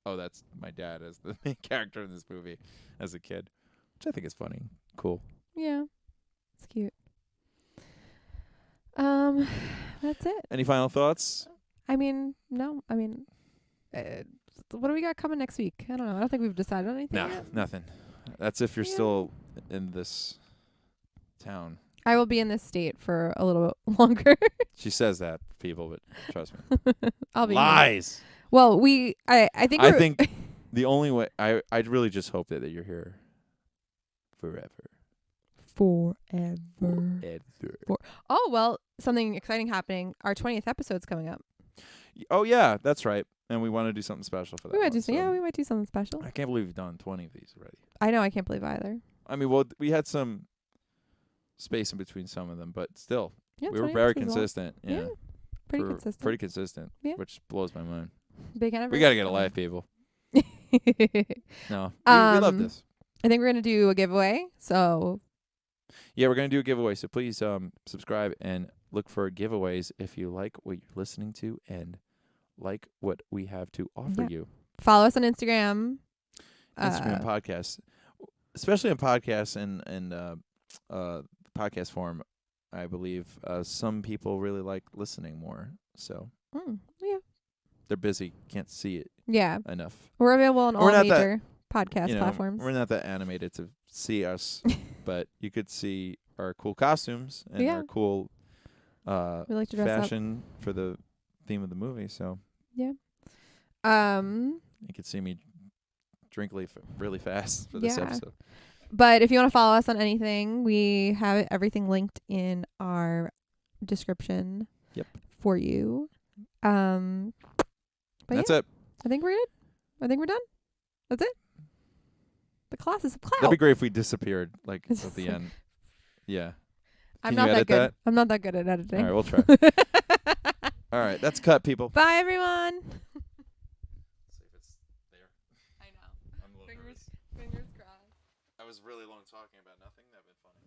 oh, that's my dad as the main character in this movie as a kid, which I think is funny. Cool. Yeah. It's cute. That's it. Any final thoughts? I mean, no. I mean, what do we got coming next week? I don't know. I don't think we've decided on anything yet. Nothing. That's if you're still in this town. I will be in this state for a little bit longer. She says that, people, but trust me. I'll be Lies. Here. Well, I think the only way I'd really just hope that you're here forever. Oh, well, something exciting happening. Our 20th episode's coming up. Oh yeah, that's right. And we want to do something special for that. We might do something special. I can't believe we've done 20 of these already. I know, I can't believe either. I mean, well, we had some space in between some of them, but still, yeah, we were very consistent. Well. Yeah, pretty consistent. Yeah. Which blows my mind. Big anniversary. We got to get a life, people. No, we love this. I think we're gonna do a giveaway. So yeah, we're gonna do a giveaway. So please subscribe and look for giveaways if you like what you're listening to and like what we have to offer you. Follow us on Instagram. Instagram podcasts, especially on podcasts and podcast form. I believe some people really like listening more. So yeah, they're busy, can't see it. Yeah, enough. We're available on all major podcast platforms. We're not that animated to see us, but you could see our cool costumes and our cool we like to dress fashion up for the theme of the movie. So yeah, you could see me drink really fast for this episode. But if you want to follow us on anything, we have everything linked in our description. Yep. For you. But that's it. I think we're good. I think we're done. That's it. The class is a clout. That'd be great if we disappeared at the end. Yeah. I'm not that good. I'm not that good at editing. All right, we'll try. All right, that's cut, people. Bye, everyone. See if it's there. I know. Fingers crossed. I was really long talking about nothing. That'd been funny.